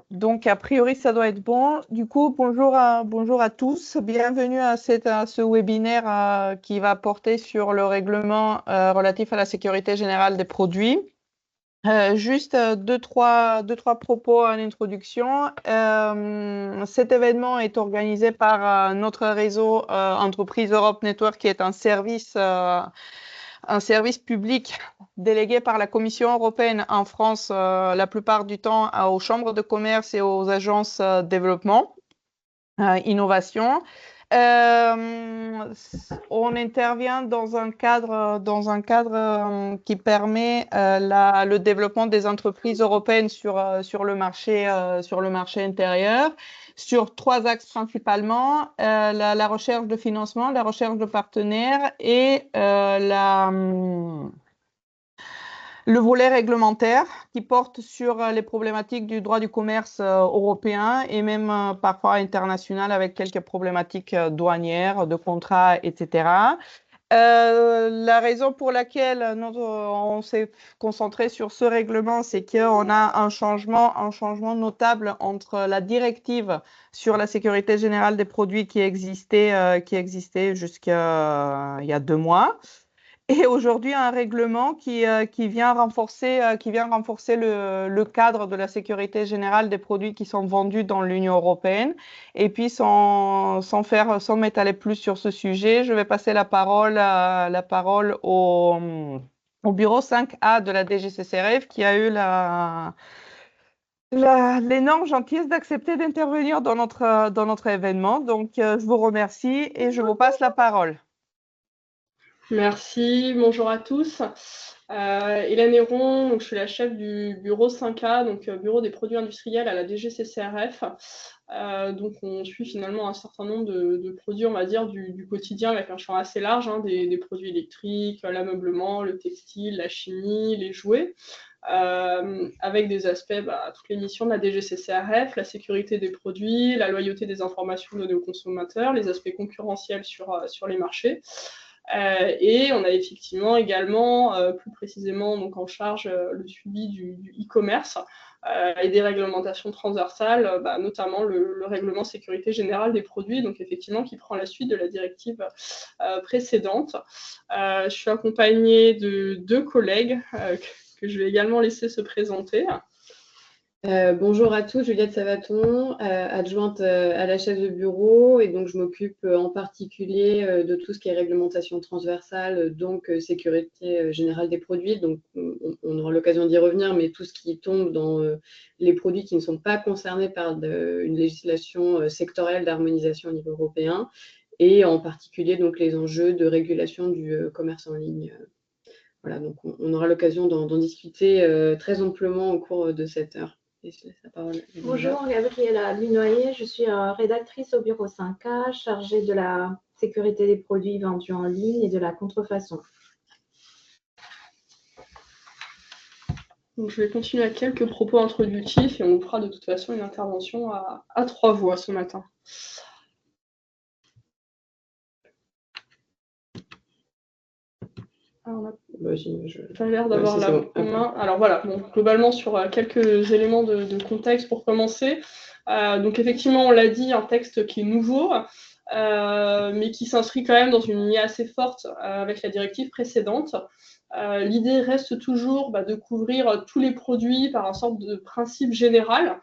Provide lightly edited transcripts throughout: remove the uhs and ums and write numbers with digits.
Donc, a priori, ça doit être bon. Du coup, bonjour à tous. Bienvenue à ce webinaire qui va porter sur le règlement relatif à la sécurité générale des produits. Juste deux, trois propos en introduction. Cet événement est organisé par notre réseau Entreprise Europe Network, qui est un service public délégué par la Commission européenne en France la plupart du temps aux chambres de commerce et aux agences développement, innovation. On intervient dans un cadre qui permet le développement des entreprises européennes sur le marché intérieur, sur trois axes principalement, la recherche de financement, la recherche de partenaires et le volet réglementaire qui porte sur les problématiques du droit du commerce européen et même parfois international avec quelques problématiques douanières, de contrats, etc. La raison pour laquelle on s'est concentré sur ce règlement, c'est qu'on a un changement notable entre la directive sur la sécurité générale des produits qui existait jusqu'à il y a 2 mois. Et aujourd'hui, un règlement qui vient renforcer le cadre de la sécurité générale des produits qui sont vendus dans l'Union européenne. Et puis, sans m'étaler plus sur ce sujet, je vais passer la parole au bureau 5A de la DGCCRF qui a eu l'énorme gentillesse d'accepter d'intervenir dans notre événement. Donc, je vous remercie et je vous passe la parole. Merci, bonjour à tous. Hélène Héron, donc je suis la chef du bureau 5A, donc bureau des produits industriels à la DGCCRF. Donc on suit finalement un certain nombre de produits, on va dire, du quotidien avec un champ assez large, hein, des produits électriques, l'ameublement, le textile, la chimie, les jouets. Avec des aspects, toutes les missions de la DGCCRF, la sécurité des produits, la loyauté des informations données aux consommateurs, les aspects concurrentiels sur les marchés. Et on a effectivement également, plus précisément, donc en charge le suivi du e-commerce et des réglementations transversales, notamment le règlement sécurité générale des produits, donc effectivement qui prend la suite de la directive précédente. Je suis accompagnée de 2 collègues que je vais également laisser se présenter. Bonjour à tous, Juliette Savaton, adjointe à la chef de bureau, et donc je m'occupe en particulier de tout ce qui est réglementation transversale, donc sécurité générale des produits. Donc on aura l'occasion d'y revenir, mais tout ce qui tombe dans les produits qui ne sont pas concernés par une législation sectorielle d'harmonisation au niveau européen, et en particulier donc les enjeux de régulation du commerce en ligne. Voilà, donc on aura l'occasion d'en discuter très amplement au cours de cette heure. Bonjour, Gabriela Lunoyer, je suis rédactrice au bureau 5A, chargée de la sécurité des produits vendus en ligne et de la contrefaçon. Donc, je vais continuer avec quelques propos introductifs et on fera de toute façon une intervention à 3 voix ce matin. Alors, ça a l'air d'avoir la main. Alors voilà, donc, globalement sur quelques éléments de contexte pour commencer. Donc effectivement, on l'a dit, un texte qui est nouveau, mais qui s'inscrit quand même dans une lignée assez forte avec la directive précédente. L'idée reste toujours de couvrir tous les produits par un sorte de principe général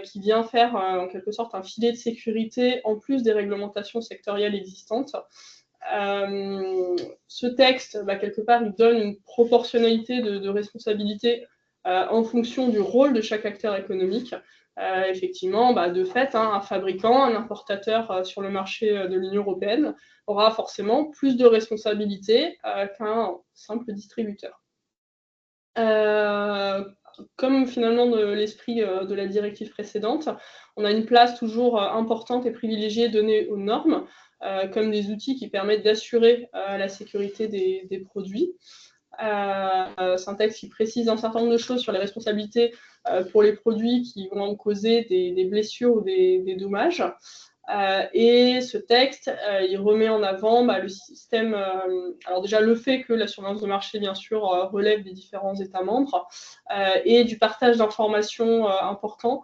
qui vient faire en quelque sorte un filet de sécurité en plus des réglementations sectorielles existantes. Ce texte, quelque part, il donne une proportionnalité de responsabilité en fonction du rôle de chaque acteur économique. Effectivement, de fait, un fabricant, un importateur sur le marché de l'Union européenne aura forcément plus de responsabilités qu'un simple distributeur. Comme finalement l'esprit de la directive précédente, on a une place toujours importante et privilégiée donnée aux normes, comme des outils qui permettent d'assurer la sécurité des produits. C'est un texte qui précise un certain nombre de choses sur les responsabilités pour les produits qui vont causer des blessures ou des dommages. Et ce texte, il remet en avant le système, alors déjà le fait que la surveillance de marché, bien sûr, relève des différents États membres, et du partage d'informations important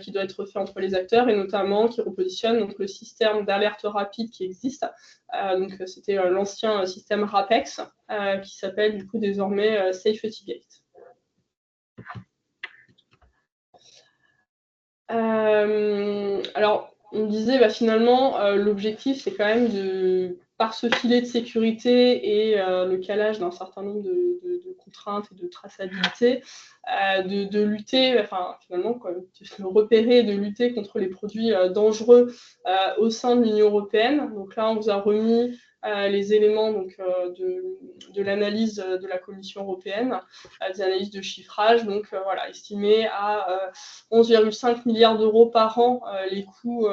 qui doit être fait entre les acteurs, et notamment qui repositionne donc, le système d'alerte rapide qui existe. Donc c'était l'ancien système RAPEX, qui s'appelle du coup désormais Safety Gate. Alors, on disait finalement, l'objectif, c'est quand même par ce filet de sécurité et le calage d'un certain nombre de contraintes et de traçabilité, de lutter, finalement, de repérer et de lutter contre les produits dangereux au sein de l'Union européenne. Donc là, on vous a remis les éléments donc, de l'analyse de la Commission européenne, des analyses de chiffrage, donc voilà, estimées à 11,5 milliards d'euros par an les coûts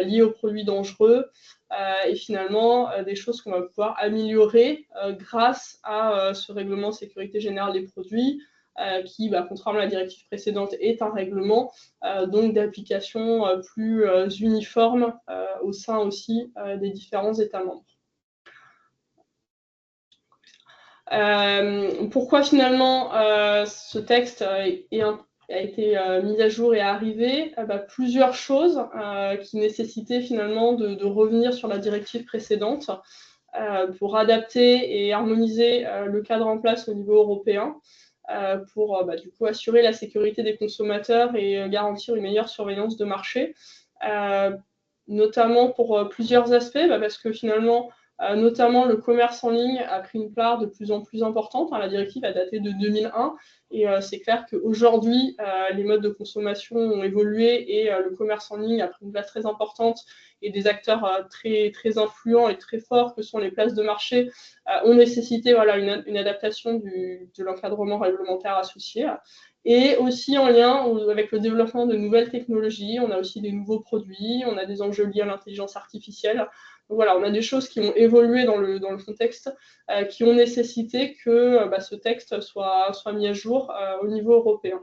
liés aux produits dangereux, et finalement des choses qu'on va pouvoir améliorer grâce à ce règlement sécurité générale des produits, qui, contrairement à la directive précédente, est un règlement donc d'application plus uniforme au sein aussi des différents États membres. Pourquoi finalement ce texte a été mis à jour et arrivé? Plusieurs choses qui nécessitaient finalement de revenir sur la directive précédente pour adapter et harmoniser le cadre en place au niveau européen, pour du coup assurer la sécurité des consommateurs et garantir une meilleure surveillance de marché, notamment pour plusieurs aspects, parce que finalement notamment le commerce en ligne a pris une part de plus en plus importante. La directive a daté de 2001, et c'est clair qu'aujourd'hui, les modes de consommation ont évolué et le commerce en ligne a pris une place très importante, et des acteurs très, très influents et très forts que sont les places de marché ont nécessité une adaptation de l'encadrement réglementaire associé. Et aussi en lien avec le développement de nouvelles technologies, on a aussi des nouveaux produits, on a des enjeux liés à l'intelligence artificielle. Donc voilà, on a des choses qui ont évolué dans le contexte, qui ont nécessité que ce texte soit mis à jour au niveau européen.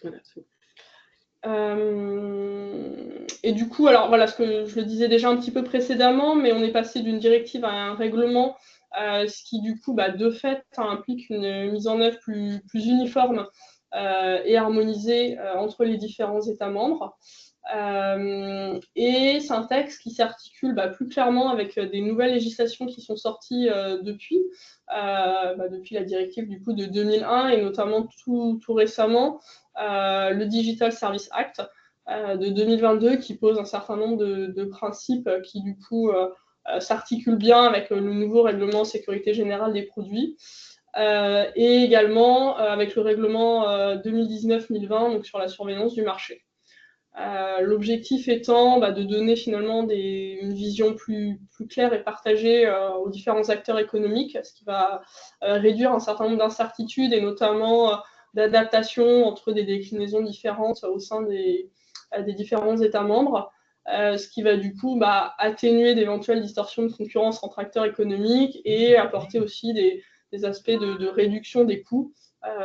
Voilà. Et du coup, alors voilà, ce que je le disais déjà un petit peu précédemment, mais on est passé d'une directive à un règlement, ce qui du coup, de fait, implique une mise en œuvre plus uniforme et harmonisée entre les différents États membres. Et c'est un texte qui s'articule plus clairement avec des nouvelles législations qui sont sorties depuis la directive du coup de 2001, et notamment tout récemment le Digital Service Act de 2022, qui pose un certain nombre de principes qui du coup s'articulent bien avec le nouveau règlement sécurité générale des produits. Et également avec le règlement 2019-1020, donc sur la surveillance du marché. L'objectif étant de donner finalement une vision plus claire et partagée aux différents acteurs économiques, ce qui va réduire un certain nombre d'incertitudes, et notamment d'adaptation entre des déclinaisons différentes au sein des différents États membres, ce qui va du coup atténuer d'éventuelles distorsions de concurrence entre acteurs économiques et apporter aussi des aspects de réduction des coûts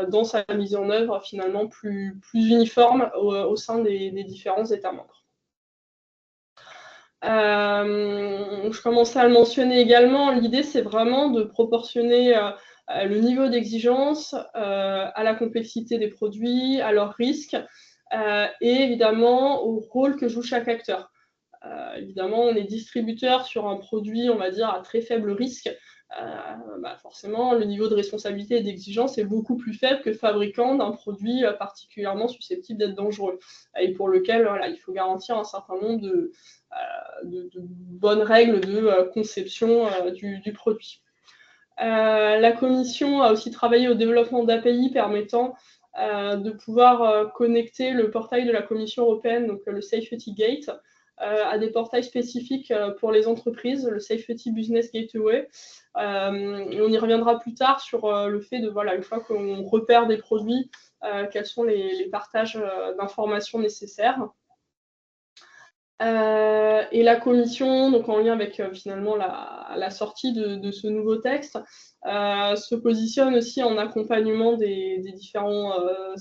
dans sa mise en œuvre finalement plus uniforme au sein des différents États membres. Je commençais à le mentionner également, l'idée c'est vraiment de proportionner le niveau d'exigence à la complexité des produits, à leurs risques, et évidemment au rôle que joue chaque acteur. Évidemment, on est distributeur sur un produit, on va dire, à très faible risque. Forcément, le niveau de responsabilité et d'exigence est beaucoup plus faible que fabricant d'un produit particulièrement susceptible d'être dangereux, et pour lequel il faut garantir un certain nombre de bonnes règles de conception du produit. La Commission a aussi travaillé au développement d'API permettant de pouvoir connecter le portail de la Commission européenne, donc le Safety Gate, à des portails spécifiques pour les entreprises, le Safety Business Gateway. Et on y reviendra plus tard sur le fait de, une fois qu'on repère des produits, quels sont les partages d'informations nécessaires. Et la commission, donc en lien avec finalement la sortie de ce nouveau texte, se positionne aussi en accompagnement des différents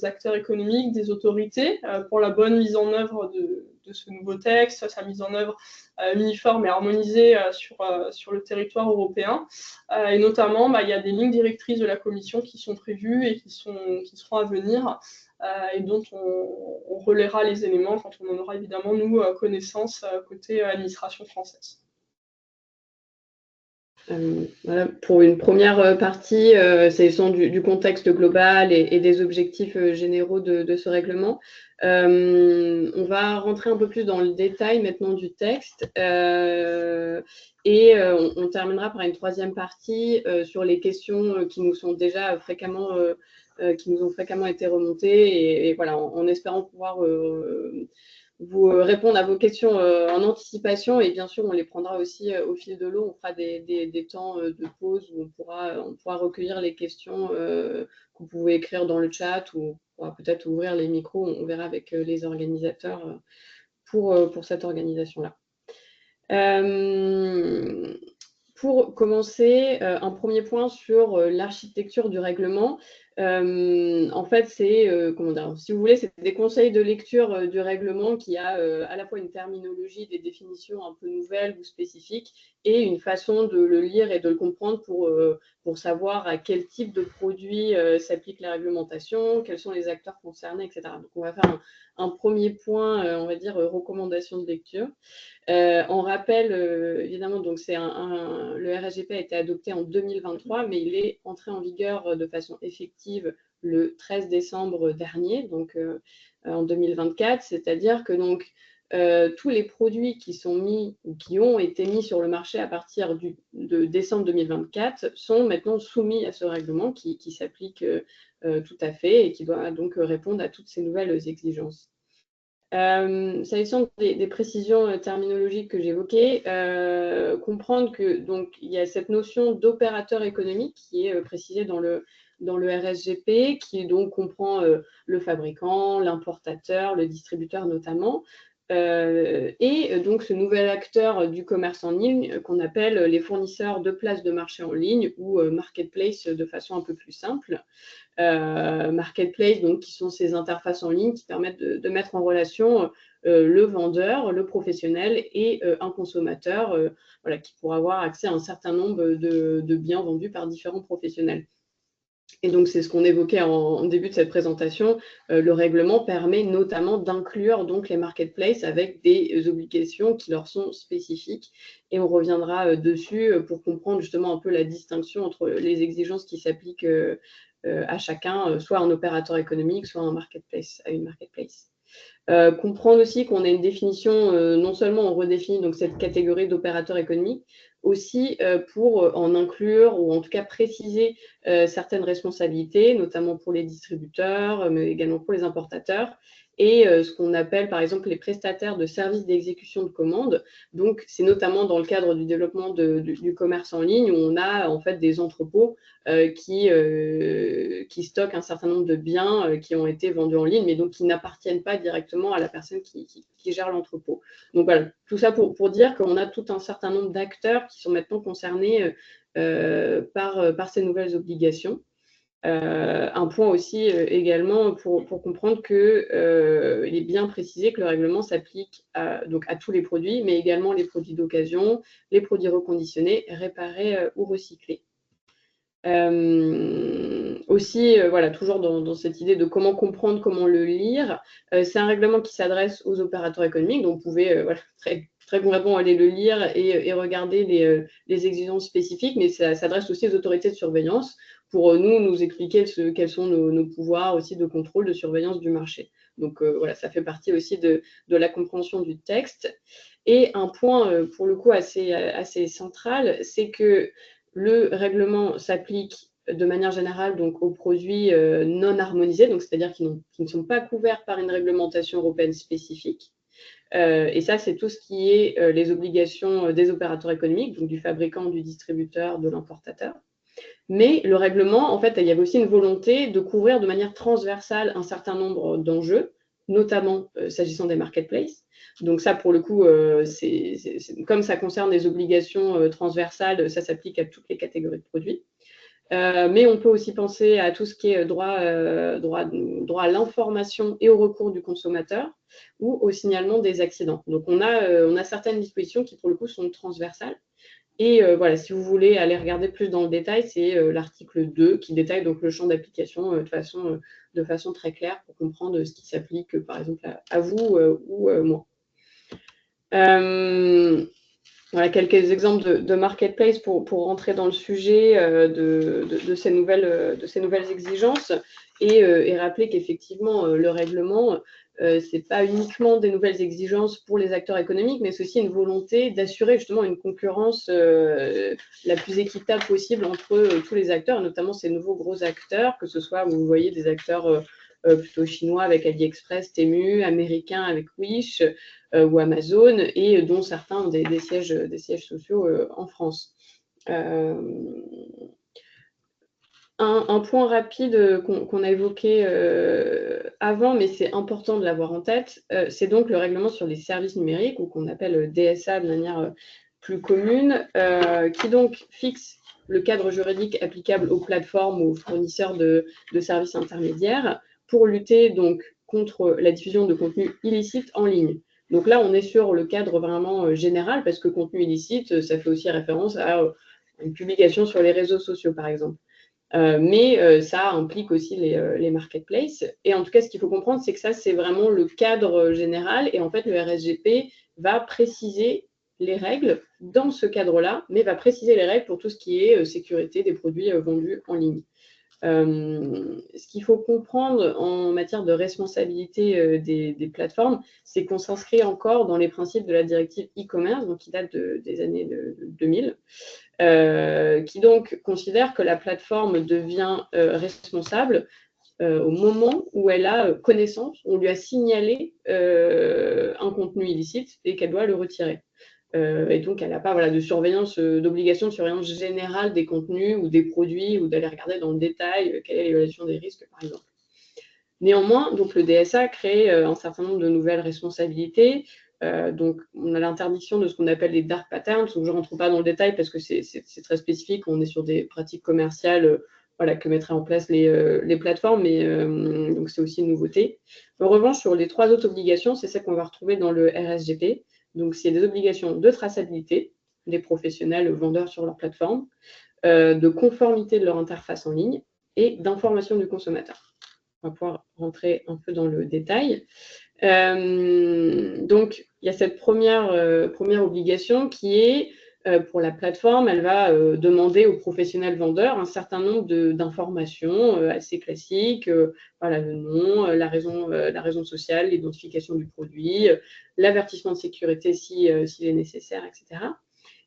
acteurs économiques, des autorités, pour la bonne mise en œuvre de ce nouveau texte, sa mise en œuvre uniforme et harmonisée sur le territoire européen. Et notamment, il y a des lignes directrices de la commission qui sont prévues et qui seront à venir, et dont on relaiera les éléments quand on en aura évidemment, nous, connaissance côté administration française. Voilà, pour une première partie, c'est du contexte global et des objectifs généraux de ce règlement. On va rentrer un peu plus dans le détail maintenant du texte, et on terminera par une troisième partie sur les questions qui nous sont déjà fréquemment été remontées, et voilà, en espérant pouvoir vous répondre à vos questions en anticipation, et bien sûr on les prendra aussi au fil de l'eau. On fera des temps de pause où on pourra recueillir les questions que vous pouvez écrire dans le chat, ou on pourra peut-être ouvrir les micros. On verra avec les organisateurs pour cette organisation-là. Pour commencer, un premier point sur l'architecture du règlement. En fait, c'est, si vous voulez, c'est des conseils de lecture du règlement qui a à la fois une terminologie, des définitions un peu nouvelles ou spécifiques, et une façon de le lire et de le comprendre pour savoir à quel type de produit s'applique la réglementation, quels sont les acteurs concernés, etc. Donc, on va faire un premier point, on va dire, recommandation de lecture. On rappelle, évidemment, donc le RSGP a été adopté en 2023, mais il est entré en vigueur de façon effective le 13 décembre dernier, donc en 2024, c'est-à-dire que donc, tous les produits qui sont mis ou qui ont été mis sur le marché à partir de décembre 2024 sont maintenant soumis à ce règlement qui s'applique tout à fait et qui doit donc répondre à toutes ces nouvelles exigences. S'agissant des précisions terminologiques que j'évoquais, comprendre que donc il y a cette notion d'opérateur économique qui est précisée dans le RSGP, qui donc comprend le fabricant, l'importateur, le distributeur notamment, et donc ce nouvel acteur du commerce en ligne qu'on appelle les fournisseurs de places de marché en ligne, ou marketplace de façon un peu plus simple. Marketplace, donc, qui sont ces interfaces en ligne qui permettent de mettre en relation le vendeur, le professionnel et un consommateur, voilà, qui pourra avoir accès à un certain nombre de biens vendus par différents professionnels. Et donc, c'est ce qu'on évoquait en début de cette présentation. Le règlement permet notamment d'inclure donc les marketplaces avec des obligations qui leur sont spécifiques. Et on reviendra dessus pour comprendre justement un peu la distinction entre les exigences qui s'appliquent à chacun, soit un opérateur économique, soit un marketplace, à une marketplace. Comprendre aussi qu'on a une définition, non seulement on redéfinit donc cette catégorie d'opérateurs économiques, aussi pour en inclure, ou en tout cas préciser certaines responsabilités, notamment pour les distributeurs, mais également pour les importateurs, et ce qu'on appelle par exemple les prestataires de services d'exécution de commandes. Donc, c'est notamment dans le cadre du développement du commerce en ligne, où on a en fait des entrepôts qui stockent un certain nombre de biens qui ont été vendus en ligne, mais donc qui n'appartiennent pas directement à la personne qui gère l'entrepôt. Donc voilà, tout ça pour dire qu'on a tout un certain nombre d'acteurs qui sont maintenant concernés par ces nouvelles obligations. Un point aussi également pour comprendre qu'il est bien précisé que le règlement s'applique donc à tous les produits, mais également les produits d'occasion, les produits reconditionnés, réparés ou recyclés. Aussi, voilà, toujours dans cette idée de comment comprendre, comment le lire, c'est un règlement qui s'adresse aux opérateurs économiques, donc vous pouvez voilà, très concrètement aller le lire et regarder les exigences spécifiques, mais ça s'adresse aussi aux autorités de surveillance pour nous expliquer quels sont nos pouvoirs aussi de contrôle, de surveillance du marché. Donc voilà, ça fait partie aussi de la compréhension du texte. Et un point pour le coup assez central, c'est que le règlement s'applique de manière générale donc, aux produits non harmonisés, donc c'est-à-dire qui ne sont pas couverts par une réglementation européenne spécifique. Et ça, c'est tout ce qui est les obligations des opérateurs économiques, donc du fabricant, du distributeur, de l'importateur. Mais le règlement, en fait, il y avait aussi une volonté de couvrir de manière transversale un certain nombre d'enjeux, notamment s'agissant des marketplaces. Donc ça, pour le coup, comme ça concerne les obligations transversales, ça s'applique à toutes les catégories de produits. Mais on peut aussi penser à tout ce qui est droit à l'information et au recours du consommateur ou au signalement des accidents. Donc on a certaines dispositions qui, pour le coup, sont transversales. Et voilà, si vous voulez aller regarder plus dans le détail, c'est l'article 2 qui détaille donc le champ d'application de façon très claire pour comprendre ce qui s'applique, par exemple, à vous ou moi. Voilà quelques exemples de marketplace pour rentrer dans le sujet de ces nouvelles exigences et rappeler qu'effectivement, le règlement, ce n'est pas uniquement des nouvelles exigences pour les acteurs économiques, mais c'est aussi une volonté d'assurer justement une concurrence la plus équitable possible entre tous les acteurs, notamment ces nouveaux gros acteurs, que ce soit, vous voyez, des acteurs plutôt chinois avec AliExpress, Temu, américains avec Wish ou Amazon, et dont certains ont des sièges sociaux en France. Un point rapide qu'on a évoqué avant, mais c'est important de l'avoir en tête, c'est donc le règlement sur les services numériques, ou qu'on appelle DSA de manière plus commune, qui donc fixe le cadre juridique applicable aux plateformes ou aux fournisseurs de services intermédiaires pour lutter donc contre la diffusion de contenus illicites en ligne. Donc là, on est sur le cadre vraiment général, parce que contenu illicite, ça fait aussi référence à une publication sur les réseaux sociaux, par exemple. Mais ça implique aussi les marketplaces. Et en tout cas, ce qu'il faut comprendre, c'est que ça, c'est vraiment le cadre général. Et en fait, le RSGP va préciser les règles dans ce cadre-là, mais va préciser les règles pour tout ce qui est sécurité des produits vendus en ligne. Ce qu'il faut comprendre en matière de responsabilité des plateformes, c'est qu'on s'inscrit encore dans les principes de la directive e-commerce, donc qui date des années 2000, qui donc considère que la plateforme devient responsable au moment où elle a connaissance, on lui a signalé un contenu illicite et qu'elle doit le retirer. Et donc, elle n'a pas de surveillance, d'obligation de surveillance générale des contenus ou des produits, ou d'aller regarder dans le détail quelle est l'évaluation des risques, par exemple. Néanmoins, donc, le DSA crée un certain nombre de nouvelles responsabilités. Donc, on a l'interdiction de ce qu'on appelle les dark patterns, donc je ne rentre pas dans le détail parce que c'est très spécifique, on est sur des pratiques commerciales que mettraient en place les plateformes, mais donc c'est aussi une nouveauté. En revanche, sur les 3 autres obligations, c'est celles qu'on va retrouver dans le RSGP. Donc, c'est des obligations de traçabilité des professionnels vendeurs sur leur plateforme, de conformité de leur interface en ligne et d'information du consommateur. On va pouvoir rentrer un peu dans le détail. Donc, il y a cette première obligation qui est, pour la plateforme, elle va demander aux professionnels vendeurs un certain nombre d'informations assez classiques, le nom, la raison sociale, l'identification du produit, l'avertissement de sécurité s'il est nécessaire, etc.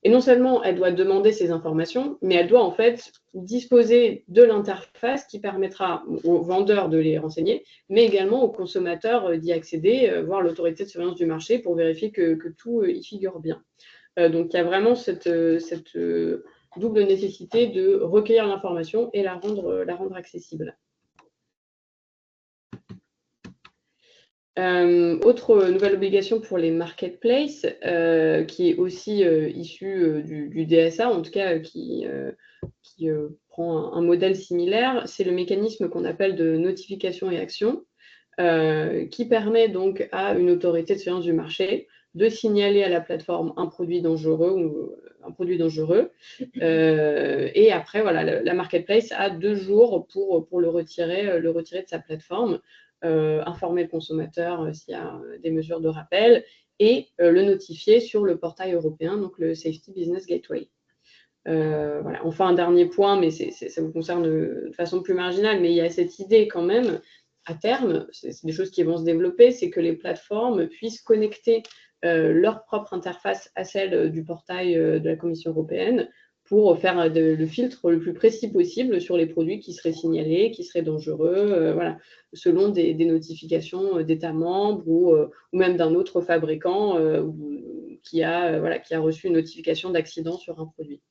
Et non seulement elle doit demander ces informations, mais elle doit en fait disposer de l'interface qui permettra aux vendeurs de les renseigner, mais également aux consommateurs d'y accéder, voire l'autorité de surveillance du marché pour vérifier que tout y figure bien. Donc il y a vraiment cette double nécessité de recueillir l'information et la rendre accessible. Autre nouvelle obligation pour les marketplaces, qui est aussi issue du DSA, en tout cas qui prend un modèle similaire, c'est le mécanisme qu'on appelle de notification et action, qui permet donc à une autorité de surveillance du marché de signaler à la plateforme un produit dangereux et après la marketplace a 2 jours pour le retirer de sa plateforme, informer le consommateur s'il y a des mesures de rappel et le notifier sur le portail européen, donc le Safety Business Gateway. Enfin, un dernier point, mais ça vous concerne de façon plus marginale, mais il y a cette idée quand même, à terme, c'est des choses qui vont se développer, c'est que les plateformes puissent connecter leur propre interface à celle du portail de la Commission européenne pour faire le filtre le plus précis possible sur les produits qui seraient signalés, qui seraient dangereux, selon des notifications d'États membres ou même d'un autre fabricant qui a reçu une notification d'accident sur un produit.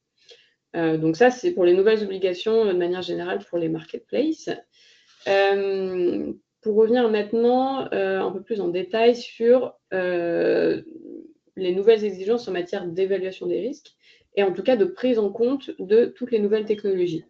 Donc ça, c'est pour les nouvelles obligations de manière générale pour les marketplaces. Pour revenir maintenant un peu plus en détail sur les nouvelles exigences en matière d'évaluation des risques et en tout cas de prise en compte de toutes les nouvelles technologies.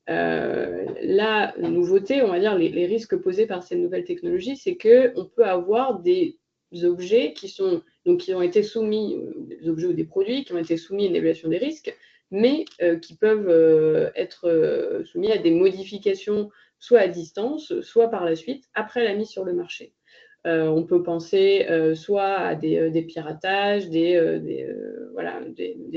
La nouveauté, on va dire, les risques posés par ces nouvelles technologies, c'est qu'on peut avoir des objets qui ont été soumis, des objets ou des produits qui ont été soumis à une évaluation des risques, mais qui peuvent être soumis à des modifications soit à distance, soit par la suite, après la mise sur le marché. On peut penser soit à des piratages, des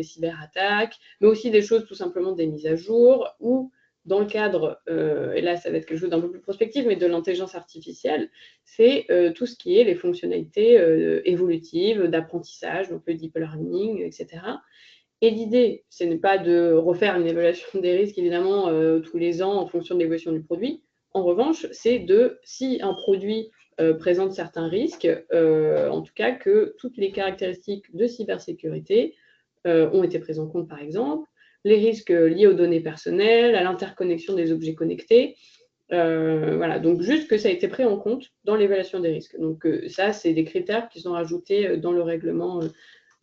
cyberattaques, mais aussi des choses tout simplement des mises à jour ou dans le cadre, et là ça va être quelque chose d'un peu plus prospectif, mais de l'intelligence artificielle, c'est tout ce qui est les fonctionnalités évolutives, d'apprentissage, donc le deep learning, etc. Et l'idée, ce n'est pas de refaire une évaluation des risques, évidemment, tous les ans en fonction de l'évolution du produit. En revanche, c'est si un produit présente certains risques, en tout cas que toutes les caractéristiques de cybersécurité ont été prises en compte, par exemple, les risques liés aux données personnelles, à l'interconnexion des objets connectés. Voilà, donc juste que ça a été pris en compte dans l'évaluation des risques. Donc ça, c'est des critères qui sont rajoutés dans le règlement,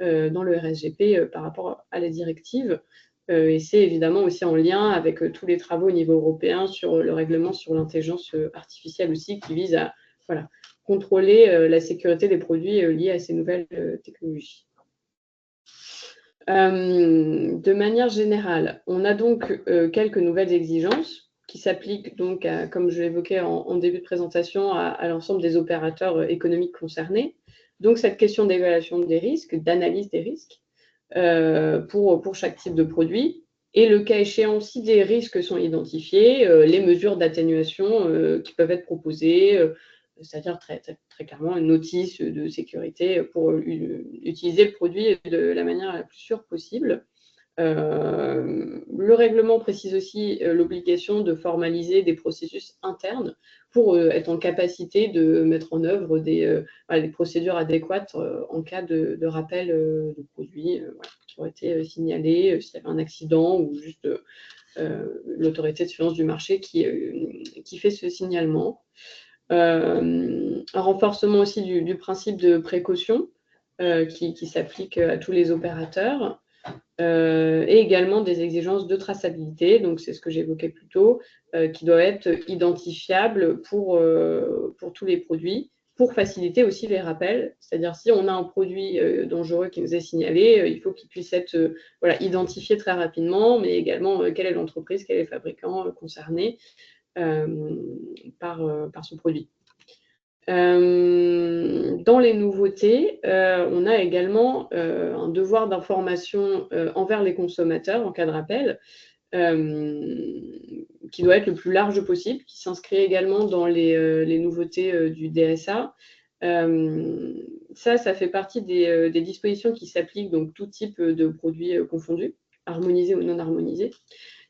dans le RSGP par rapport à la directive. Et c'est évidemment aussi en lien avec tous les travaux au niveau européen sur le règlement sur l'intelligence artificielle aussi, qui vise à contrôler la sécurité des produits liés à ces nouvelles technologies. De manière générale, on a donc quelques nouvelles exigences qui s'appliquent donc, comme je l'évoquais en début de présentation, à l'ensemble des opérateurs économiques concernés. Donc, cette question d'évaluation des risques, d'analyse des risques pour chaque type de produit. Et le cas échéant, si des risques sont identifiés, les mesures d'atténuation qui peuvent être proposées, c'est-à-dire très clairement une notice de sécurité pour utiliser le produit de la manière la plus sûre possible. Le règlement précise aussi l'obligation de formaliser des processus internes pour être en capacité de mettre en œuvre des procédures adéquates en cas de rappel de produits qui ont été signalés, s'il y avait un accident ou juste l'autorité de surveillance du marché qui fait ce signalement. Un renforcement aussi du principe de précaution qui s'applique à tous les opérateurs. Et également des exigences de traçabilité, donc c'est ce que j'évoquais plus tôt, qui doivent être identifiables pour tous les produits, pour faciliter aussi les rappels. C'est-à-dire si on a un produit dangereux qui nous est signalé, il faut qu'il puisse être identifié très rapidement, mais également quelle est l'entreprise, quel est le fabricant concerné par ce produit. Dans les nouveautés, on a également un devoir d'information envers les consommateurs en cas de rappel, qui doit être le plus large possible, qui s'inscrit également dans les nouveautés du DSA. Ça fait partie des dispositions qui s'appliquent donc tout type de produits confondus, harmonisés ou non harmonisés.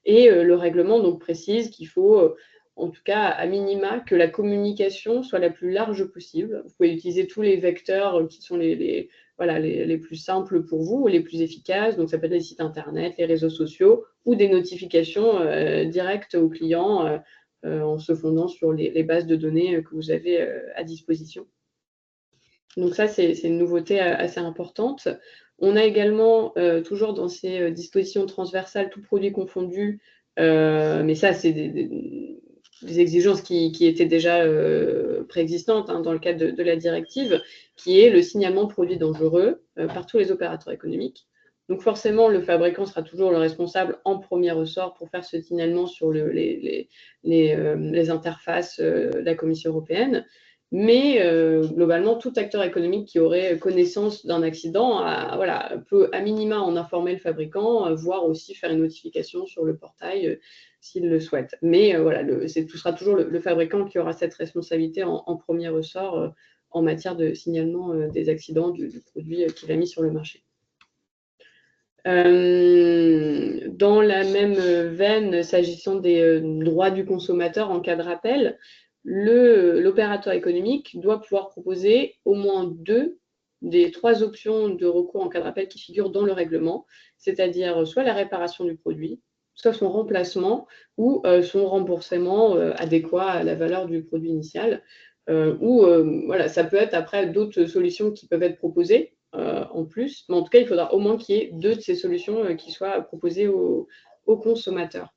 Et le règlement donc précise qu'il faut en tout cas à minima, que la communication soit la plus large possible. Vous pouvez utiliser tous les vecteurs qui sont les plus simples pour vous, ou les plus efficaces. Donc, ça peut être les sites internet, les réseaux sociaux, ou des notifications directes aux clients en se fondant sur les bases de données que vous avez à disposition. Donc ça, c'est une nouveauté assez importante. On a également, toujours dans ces dispositions transversales, tout produit confondu, mais ça, c'est des exigences qui étaient déjà préexistantes dans le cadre de la directive, qui est le signalement de produits dangereux par tous les opérateurs économiques. Donc forcément, le fabricant sera toujours le responsable en premier ressort pour faire ce signalement sur les interfaces de la Commission européenne. Mais globalement, tout acteur économique qui aurait connaissance d'un accident peut à minima en informer le fabricant, voire aussi faire une notification sur le portail s'il le souhaite. Mais ce sera toujours le fabricant qui aura cette responsabilité en premier ressort en matière de signalement des accidents du produit qu'il a mis sur le marché. Dans la même veine, s'agissant des droits du consommateur en cas de rappel, l'opérateur économique doit pouvoir proposer au moins 2 des 3 options de recours en cas de rappel qui figurent dans le règlement, c'est-à-dire soit la réparation du produit, soit son remplacement ou son remboursement adéquat à la valeur du produit initial. Ou voilà, ça peut être après d'autres solutions qui peuvent être proposées en plus, mais en tout cas, il faudra au moins qu'il y ait 2 de ces solutions qui soient proposées aux consommateurs.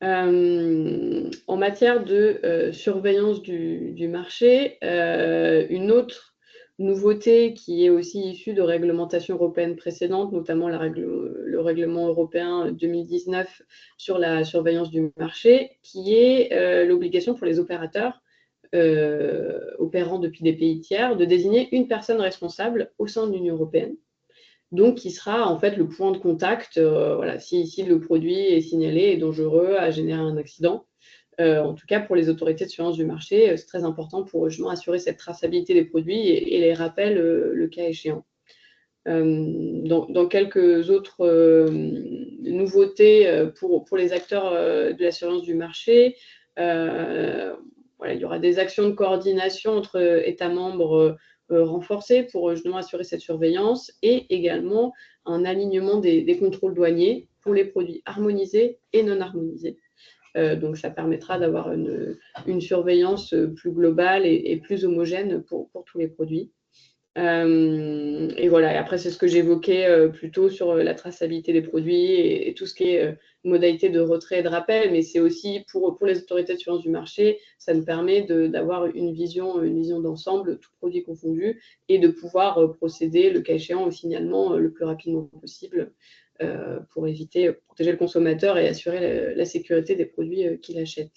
En matière de surveillance du marché, une autre nouveauté qui est aussi issue de réglementations européennes précédentes, notamment le règlement européen 2019 sur la surveillance du marché, qui est l'obligation pour les opérateurs opérant depuis des pays tiers de désigner une personne responsable au sein de l'Union européenne. Donc, qui sera en fait le point de contact voilà, si le produit est signalé, est dangereux, a généré un accident. En tout cas, pour les autorités de surveillance du marché, c'est très important pour justement assurer cette traçabilité des produits et les rappels le cas échéant. Dans quelques autres nouveautés pour les acteurs de la surveillance du marché, voilà, il y aura des actions de coordination entre États membres renforcées pour justement assurer cette surveillance et également un alignement des contrôles douaniers pour les produits harmonisés et non harmonisés. Donc, ça permettra d'avoir une surveillance plus globale et plus homogène pour tous les produits. Et voilà, et après, c'est ce que j'évoquais plus tôt sur la traçabilité des produits et tout ce qui est modalité de retrait et de rappel, mais c'est aussi pour les autorités de surveillance du marché, ça nous permet d'avoir une vision d'ensemble, tout produit confondu, et de pouvoir procéder, le cas échéant, au signalement le plus rapidement possible pour protéger le consommateur et assurer la sécurité des produits qu'il achète.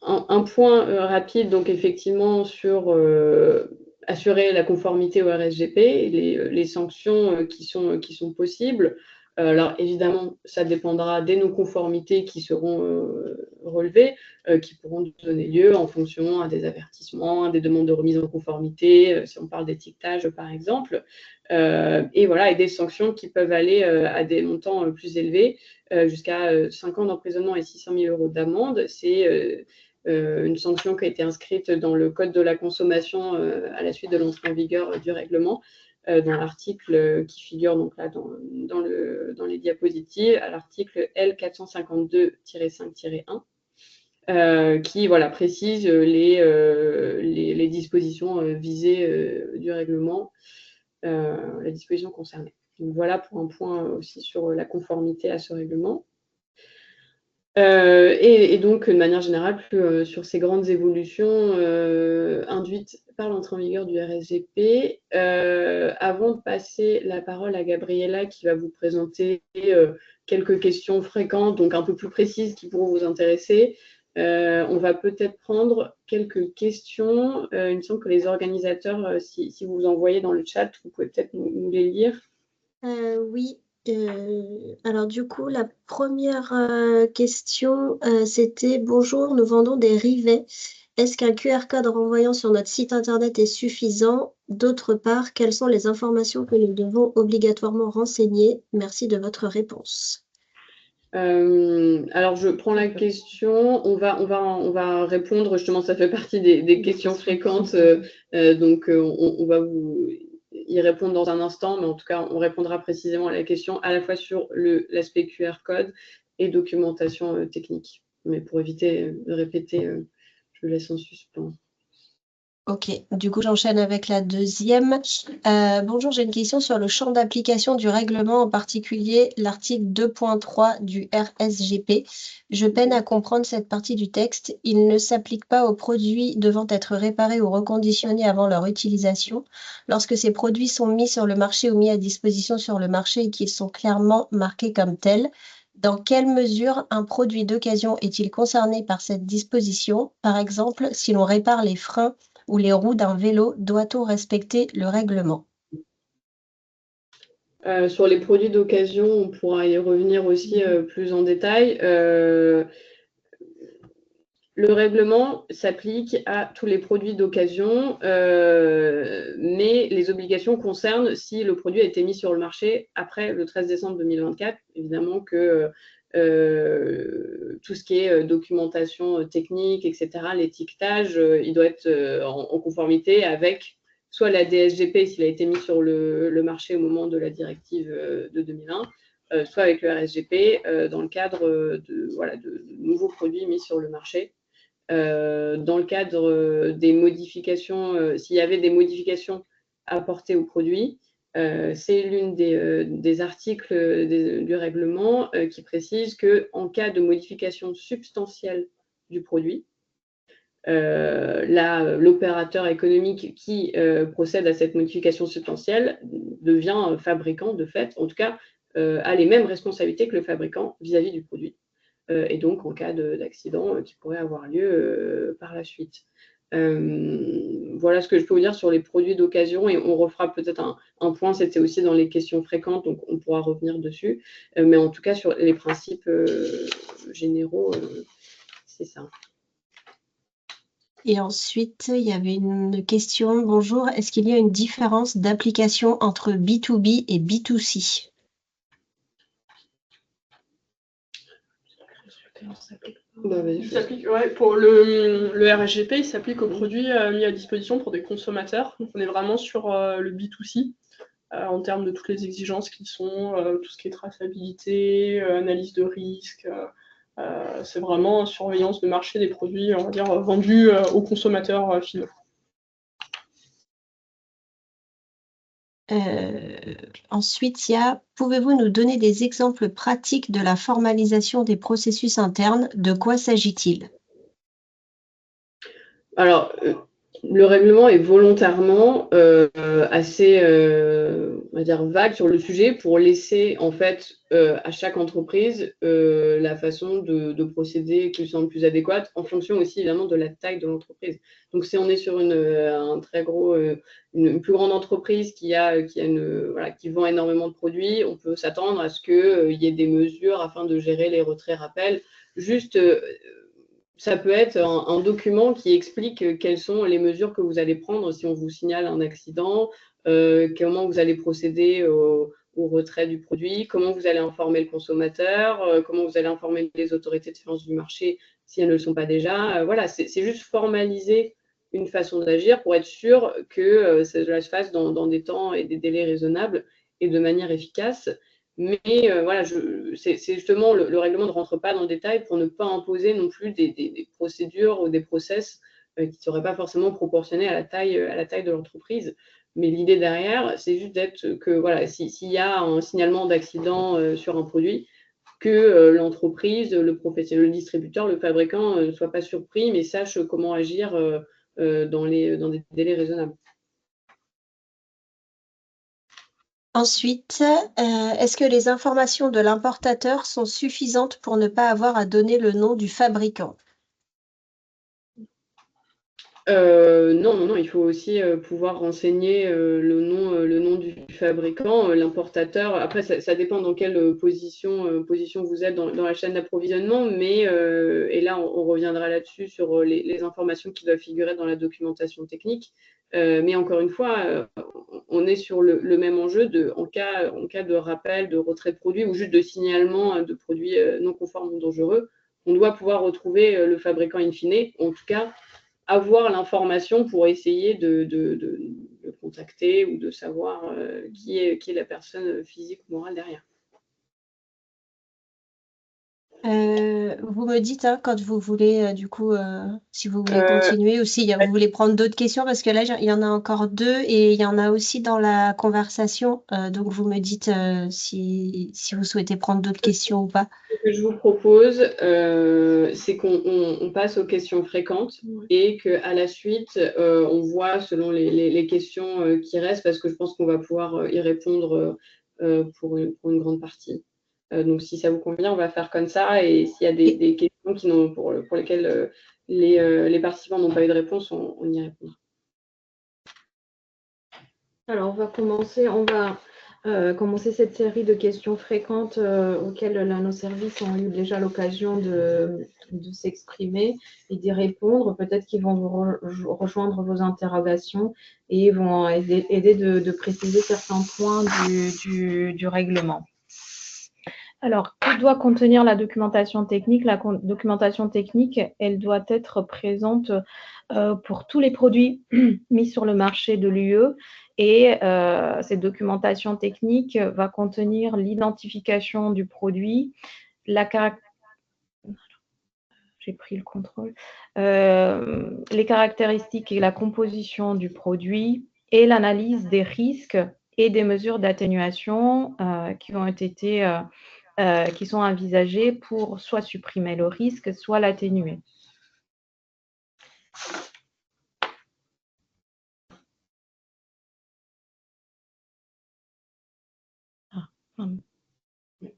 Un point rapide, donc effectivement, sur assurer la conformité au RSGP, les sanctions qui sont possibles. Alors évidemment, ça dépendra des non-conformités qui seront relevées, qui pourront donner lieu en fonction à des avertissements, à des demandes de remise en conformité, si on parle d'étiquetage par exemple, et voilà, et des sanctions qui peuvent aller à des montants plus élevés, jusqu'à 5 ans d'emprisonnement et 600 000 € d'amende. C'est une sanction qui a été inscrite dans le Code de la consommation à la suite de l'entrée en vigueur du règlement, dans l'article qui figure donc là dans les diapositives, à l'article L452-5-1, qui voilà, précise les dispositions visées du règlement, les dispositions concernées. Donc voilà pour un point aussi sur la conformité à ce règlement. Et donc, de manière générale, plus sur ces grandes évolutions induites par l'entrée en vigueur du RSGP. Avant de passer la parole à Gabriella, qui va vous présenter quelques questions fréquentes, donc un peu plus précises, qui pourront vous intéresser, on va peut-être prendre quelques questions. Il me semble que les organisateurs, si vous envoyez dans le chat, vous pouvez peut-être nous les lire. Oui. Alors du coup, la première question, c'était « Bonjour, nous vendons des rivets. Est-ce qu'un QR code renvoyant sur notre site internet est suffisant? D'autre part, quelles sont les informations que nous devons obligatoirement renseigner? Merci de votre réponse. » Alors, je prends la question. On va répondre, justement, ça fait partie des questions fréquentes. Donc, on va vous y répondre dans un instant, mais en tout cas, on répondra précisément à la question à la fois sur l'aspect QR code et documentation technique. Mais pour éviter de répéter, je le laisse en suspens. Ok, du coup j'enchaîne avec la deuxième. Bonjour, j'ai une question sur le champ d'application du règlement, en particulier l'article 2.3 du RSGP. Je peine à comprendre cette partie du texte. Il ne s'applique pas aux produits devant être réparés ou reconditionnés avant leur utilisation. Lorsque ces produits sont mis sur le marché ou mis à disposition sur le marché et qu'ils sont clairement marqués comme tels, dans quelle mesure un produit d'occasion est-il concerné par cette disposition? Par exemple, si l'on répare les freins ou les roues d'un vélo, doit-on respecter le règlement? Sur les produits d'occasion, on pourra y revenir aussi plus en détail. Le règlement s'applique à tous les produits d'occasion, mais les obligations concernent si le produit a été mis sur le marché après le 13 décembre 2024. Évidemment que tout ce qui est documentation technique, etc., l'étiquetage, il doit être en conformité avec soit la DSGP s'il a été mis sur le marché au moment de la directive de 2001, soit avec le RSGP dans le cadre de nouveaux produits mis sur le marché. Dans le cadre des modifications, s'il y avait des modifications apportées au produit, c'est l'une des articles du règlement qui précise qu'en cas de modification substantielle du produit, l'opérateur économique qui procède à cette modification substantielle devient fabricant de fait, en tout cas a les mêmes responsabilités que le fabricant vis-à-vis du produit. Et donc en cas d'accident qui pourrait avoir lieu par la suite. Voilà ce que je peux vous dire sur les produits d'occasion, et on refera peut-être un point, c'était aussi dans les questions fréquentes, donc on pourra revenir dessus. Mais en tout cas, sur les principes généraux, c'est ça. Et ensuite, il y avait une question. Bonjour, est-ce qu'il y a une différence d'application entre B2B et B2C? Pour le RSGP, il s'applique aux produits mis à disposition pour des consommateurs. Donc on est vraiment sur le B2C en termes de toutes les exigences qui sont tout ce qui est traçabilité, analyse de risque. C'est vraiment surveillance de marché des produits, on va dire, vendus aux consommateurs finaux. Ensuite, pouvez-vous nous donner des exemples pratiques de la formalisation des processus internes? De quoi s'agit-il? Alors, le règlement est volontairement assez, on va dire, vague sur le sujet pour laisser en fait à chaque entreprise la façon de procéder qui lui semble plus adéquate, en fonction aussi évidemment de la taille de l'entreprise. Donc si on est sur une plus grande entreprise qui vend énormément de produits, on peut s'attendre à ce qu'il y ait des mesures afin de gérer les retraits-rappels. Juste ça peut être un document qui explique quelles sont les mesures que vous allez prendre si on vous signale un accident, comment vous allez procéder au retrait du produit, comment vous allez informer le consommateur, comment vous allez informer les autorités de surveillance du marché si elles ne le sont pas déjà. Voilà, c'est juste formaliser une façon d'agir pour être sûr que cela se fasse dans des temps et des délais raisonnables et de manière efficace. Mais voilà, c'est justement le règlement ne rentre pas dans le détail pour ne pas imposer non plus des procédures ou des process qui ne seraient pas forcément proportionnés à la taille de l'entreprise. Mais l'idée derrière, c'est juste d'être que voilà, s'il y a un signalement d'accident sur un produit, que l'entreprise, le distributeur, le fabricant ne soit pas surpris, mais sache comment agir dans des délais raisonnables. Ensuite, est-ce que les informations de l'importateur sont suffisantes pour ne pas avoir à donner le nom du fabricant? Non, il faut aussi pouvoir renseigner le nom du fabricant, l'importateur. Après, ça dépend dans quelle position vous êtes dans la chaîne d'approvisionnement, mais et là, on reviendra là-dessus sur les informations qui doivent figurer dans la documentation technique. Mais encore une fois, on est sur le même enjeu en cas de rappel, de retrait de produit ou juste de signalement de produits non conformes ou dangereux. On doit pouvoir retrouver le fabricant in fine, en tout cas avoir l'information pour essayer de contacter ou de savoir qui est la personne physique ou morale derrière. Vous me dites quand vous voulez, du coup, si vous voulez continuer ou si vous voulez prendre d'autres questions, parce que là, il y en a encore 2 et il y en a aussi dans la conversation. Donc, vous me dites si vous souhaitez prendre d'autres questions ou pas. Ce que je vous propose, c'est qu'on passe aux questions fréquentes et qu'à la suite, on voit selon les questions qui restent, parce que je pense qu'on va pouvoir y répondre pour une grande partie. Donc, si ça vous convient, on va faire comme ça. Et s'il y a des questions pour lesquelles les participants n'ont pas eu de réponse, on y répondra. Alors, on va commencer cette série de questions fréquentes auxquelles nos services ont eu déjà l'occasion de s'exprimer et d'y répondre. Peut-être qu'ils vont vous rejoindre vos interrogations et vont aider de préciser certains points du règlement. Alors, que doit contenir la documentation technique? La documentation technique, elle doit être présente pour tous les produits mis sur le marché de l'UE. Et cette documentation technique va contenir l'identification du produit, j'ai pris le contrôle, les caractéristiques et la composition du produit et l'analyse des risques et des mesures d'atténuation qui sont envisagées pour soit supprimer le risque, soit l'atténuer.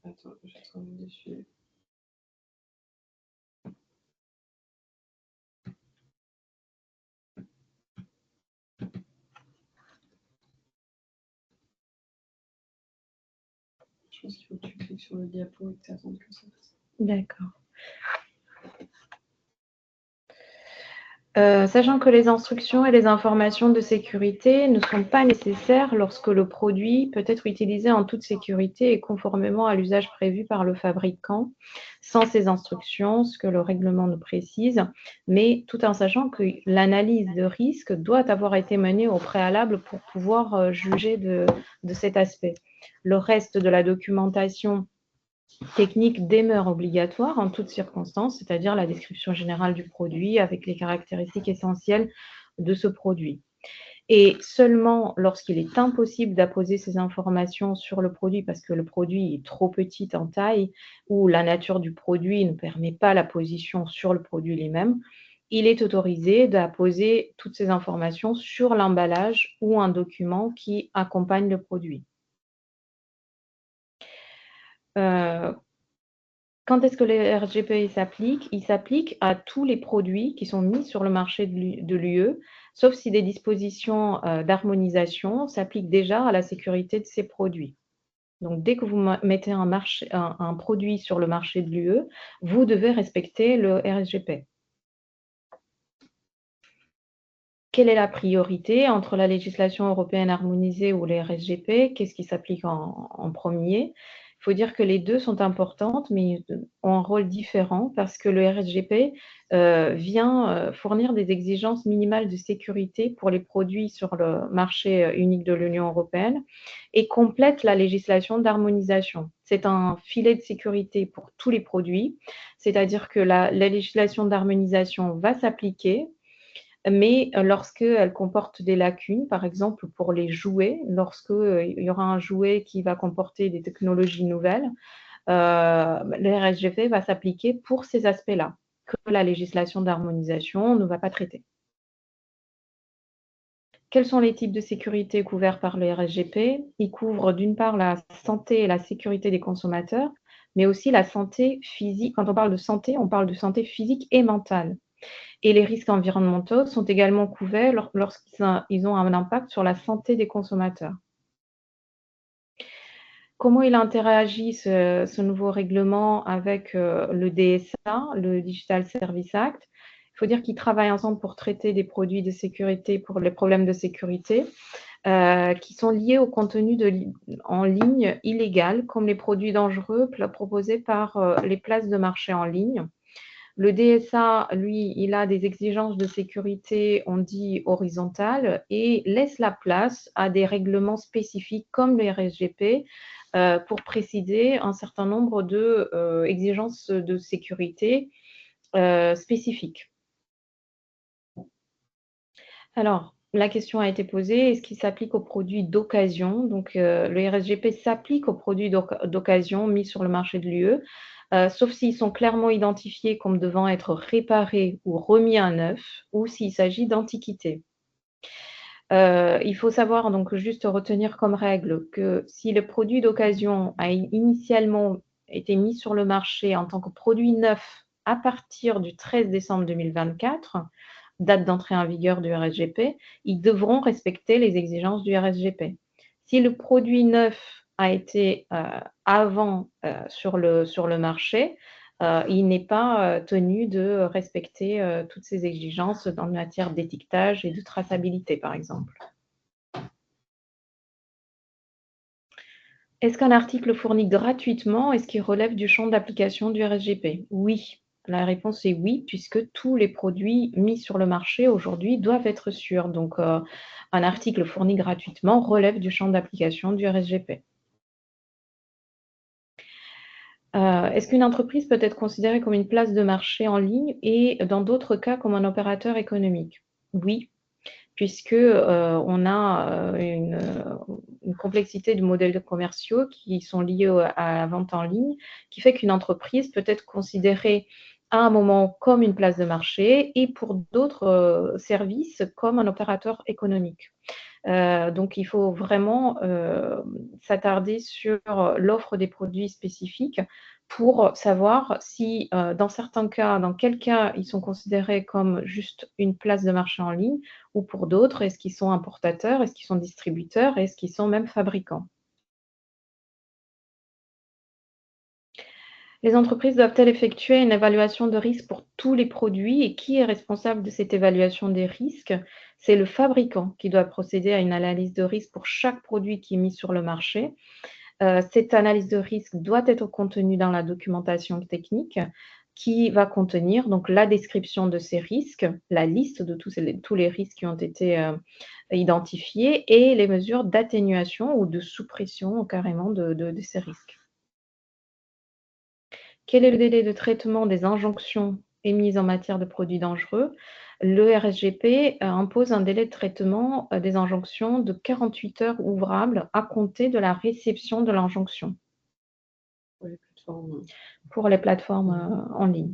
Attends, je travaille dessus. Je pense qu'il faut que tu cliques sur le diapo et que tu attendes que ça fasse. D'accord. Sachant que les instructions et les informations de sécurité ne sont pas nécessaires lorsque le produit peut être utilisé en toute sécurité et conformément à l'usage prévu par le fabricant, sans ces instructions, ce que le règlement nous précise, mais tout en sachant que l'analyse de risque doit avoir été menée au préalable pour pouvoir juger de cet aspect. Le reste de la documentation technique demeure obligatoire en toutes circonstances, c'est-à-dire la description générale du produit avec les caractéristiques essentielles de ce produit. Et seulement lorsqu'il est impossible d'apposer ces informations sur le produit parce que le produit est trop petit en taille ou la nature du produit ne permet pas la position sur le produit lui-même, il est autorisé d'apposer toutes ces informations sur l'emballage ou un document qui accompagne le produit. Quand est-ce que le RGPD s'applique? Il s'applique à tous les produits qui sont mis sur le marché de l'UE, sauf si des dispositions d'harmonisation s'appliquent déjà à la sécurité de ces produits. Donc, dès que vous mettez un produit sur le marché de l'UE, vous devez respecter le RGPD. Quelle est la priorité entre la législation européenne harmonisée ou les RGP? Qu'est-ce qui s'applique en premier? Il faut dire que les deux sont importantes, mais ont un rôle différent parce que le RGP vient fournir des exigences minimales de sécurité pour les produits sur le marché unique de l'Union européenne et complète la législation d'harmonisation. C'est un filet de sécurité pour tous les produits, c'est-à-dire que la législation d'harmonisation va s'appliquer, mais lorsqu'elle comporte des lacunes, par exemple pour les jouets, lorsqu'il y aura un jouet qui va comporter des technologies nouvelles, le RGPD va s'appliquer pour ces aspects-là, que la législation d'harmonisation ne va pas traiter. Quels sont les types de sécurité couverts par le RGPD? Ils couvrent d'une part la santé et la sécurité des consommateurs, mais aussi la santé physique. Quand on parle de santé, on parle de santé physique et mentale. Et les risques environnementaux sont également couverts lorsqu'ils ont un impact sur la santé des consommateurs. Comment il interagit ce nouveau règlement avec le DSA, le Digital Service Act? Il faut dire qu'ils travaillent ensemble pour traiter des produits de sécurité, pour les problèmes de sécurité, qui sont liés au contenu en ligne illégal, comme les produits dangereux proposés par les places de marché en ligne. Le DSA, lui, il a des exigences de sécurité, on dit horizontales, et laisse la place à des règlements spécifiques comme le RGPD pour préciser un certain nombre d'exigences de sécurité spécifiques. Alors, la question a été posée, est-ce qu'il s'applique aux produits d'occasion? Donc, le RGPD s'applique aux produits d'occasion mis sur le marché de l'UE, sauf s'ils sont clairement identifiés comme devant être réparés ou remis à neuf, ou s'il s'agit d'antiquités. Il faut savoir, donc juste retenir comme règle que si le produit d'occasion a initialement été mis sur le marché en tant que produit neuf à partir du 13 décembre 2024, date d'entrée en vigueur du RGPD, ils devront respecter les exigences du RGPD. Si le produit neuf a été avant sur le marché, il n'est pas tenu de respecter toutes ces exigences en matière d'étiquetage et de traçabilité, par exemple. Est-ce qu'un article fourni gratuitement, est-ce qu'il relève du champ d'application du RGPD? Oui. La réponse est oui, puisque tous les produits mis sur le marché aujourd'hui doivent être sûrs. Donc, un article fourni gratuitement relève du champ d'application du RSGP. Est-ce qu'une entreprise peut être considérée comme une place de marché en ligne et dans d'autres cas comme un opérateur économique? Oui, puisque on a une complexité de modèles commerciaux qui sont liés à la vente en ligne, qui fait qu'une entreprise peut être considérée à un moment comme une place de marché et pour d'autres services comme un opérateur économique. Donc, il faut vraiment s'attarder sur l'offre des produits spécifiques pour savoir si, dans certains cas, dans quel cas ils sont considérés comme juste une place de marché en ligne ou pour d'autres, est-ce qu'ils sont importateurs, est-ce qu'ils sont distributeurs, est-ce qu'ils sont même fabricants. Les entreprises doivent-elles effectuer une évaluation de risque pour tous les produits et qui est responsable de cette évaluation des risques? C'est le fabricant qui doit procéder à une analyse de risque pour chaque produit qui est mis sur le marché. Cette analyse de risque doit être contenue dans la documentation technique qui va contenir donc la description de ces risques, la liste de tous les risques qui ont été identifiés et les mesures d'atténuation ou de suppression carrément de ces risques. Quel est le délai de traitement des injonctions émises en matière de produits dangereux? Le RSGP impose un délai de traitement des injonctions de 48 heures ouvrables à compter de la réception de l'injonction pour les plateformes en ligne.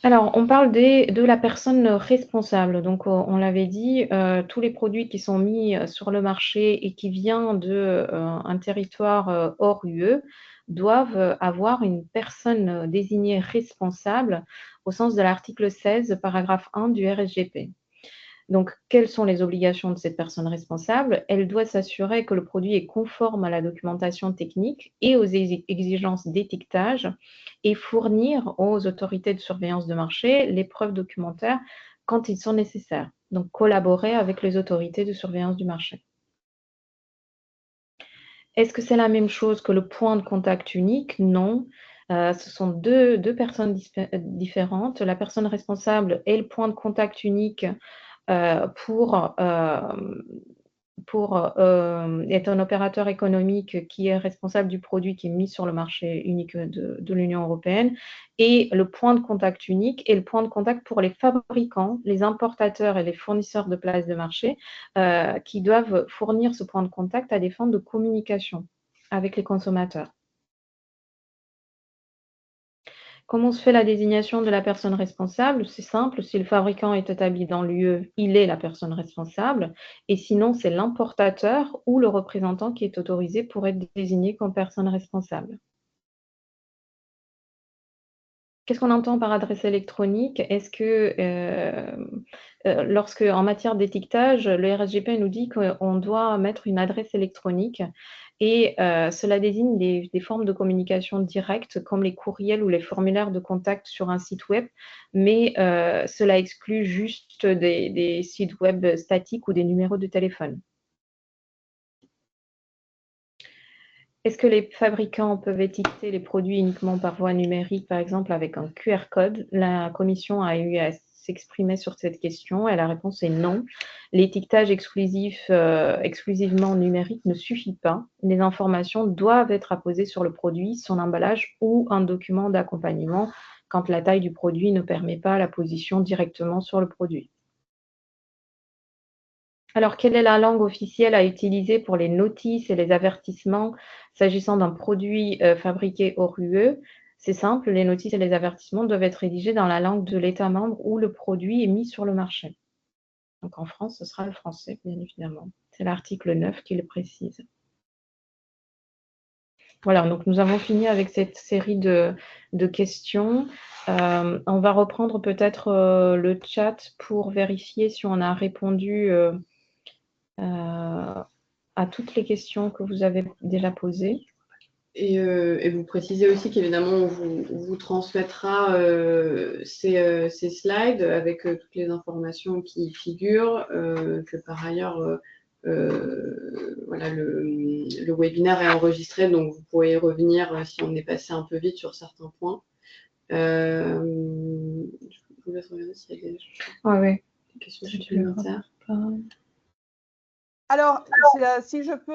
Alors, on parle de la personne responsable. Donc, on l'avait dit, tous les produits qui sont mis sur le marché et qui viennent d'un territoire hors UE doivent avoir une personne désignée responsable au sens de l'article 16, paragraphe 1 du RSGP. Donc, quelles sont les obligations de cette personne responsable? Elle doit s'assurer que le produit est conforme à la documentation technique et aux exigences d'étiquetage et fournir aux autorités de surveillance de marché les preuves documentaires quand ils sont nécessaires. Donc, collaborer avec les autorités de surveillance du marché. Est-ce que c'est la même chose que le point de contact unique? Non. Ce sont deux personnes différentes. La personne responsable est le point de contact unique pour être un opérateur économique qui est responsable du produit qui est mis sur le marché unique de l'Union européenne. Et le point de contact unique est le point de contact pour les fabricants, les importateurs et les fournisseurs de places de marché qui doivent fournir ce point de contact à des fins de communication avec les consommateurs. Comment se fait la désignation de la personne responsable? C'est simple, si le fabricant est établi dans l'UE, il est la personne responsable, et sinon c'est l'importateur ou le représentant qui est autorisé pour être désigné comme personne responsable. Qu'est-ce qu'on entend par adresse électronique? Est-ce que lorsque, en matière d'étiquetage, le RSGP nous dit qu'on doit mettre une adresse électronique et cela désigne des formes de communication directe comme les courriels ou les formulaires de contact sur un site web, mais cela exclut juste des sites web statiques ou des numéros de téléphone. Est-ce que les fabricants peuvent étiqueter les produits uniquement par voie numérique, par exemple avec un QR code? La commission a eu à s'exprimer sur cette question et la réponse est non. L'étiquetage exclusivement numérique ne suffit pas. Les informations doivent être apposées sur le produit, son emballage ou un document d'accompagnement quand la taille du produit ne permet pas la position directement sur le produit. Alors, quelle est la langue officielle à utiliser pour les notices et les avertissements s'agissant d'un produit fabriqué hors UE? C'est simple, les notices et les avertissements doivent être rédigés dans la langue de l'État membre où le produit est mis sur le marché. Donc en France, ce sera le français, bien évidemment. C'est l'article 9 qui le précise. Voilà, donc nous avons fini avec cette série de questions. On va reprendre peut-être le chat pour vérifier si on a répondu à toutes les questions que vous avez déjà posées. Et vous précisez aussi qu'évidemment, on vous transmettra ces slides avec toutes les informations qui y figurent, que par ailleurs, voilà, le webinaire est enregistré, donc vous pourrez y revenir si on est passé un peu vite sur certains points. Je vous laisse regarder s'il y a des questions supplémentaires. Alors, si je peux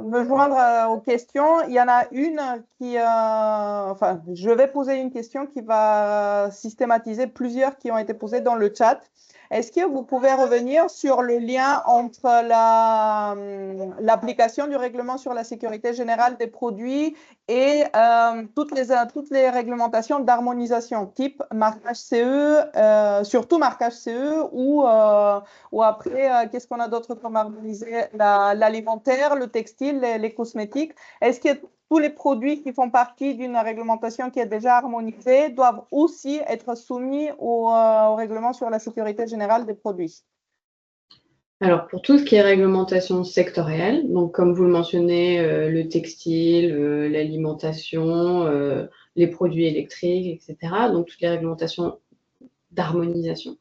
me joindre aux questions, il y en a une qui, enfin, je vais poser une question qui va systématiser plusieurs qui ont été posées dans le chat. Est-ce que vous pouvez revenir sur le lien entre l'application du règlement sur la sécurité générale des produits et toutes les réglementations d'harmonisation, type marquage CE, surtout marquage CE ou après, qu'est-ce qu'on a d'autre comme harmonisé? L'alimentaire, le textile, les cosmétiques. Est-ce que tous les produits qui font partie d'une réglementation qui est déjà harmonisée doivent aussi être soumis au règlement sur la sécurité générale des produits? Alors, pour tout ce qui est réglementation sectorielle, donc comme vous le mentionnez, le textile, l'alimentation, les produits électriques, etc., donc toutes les réglementations d'harmonisation.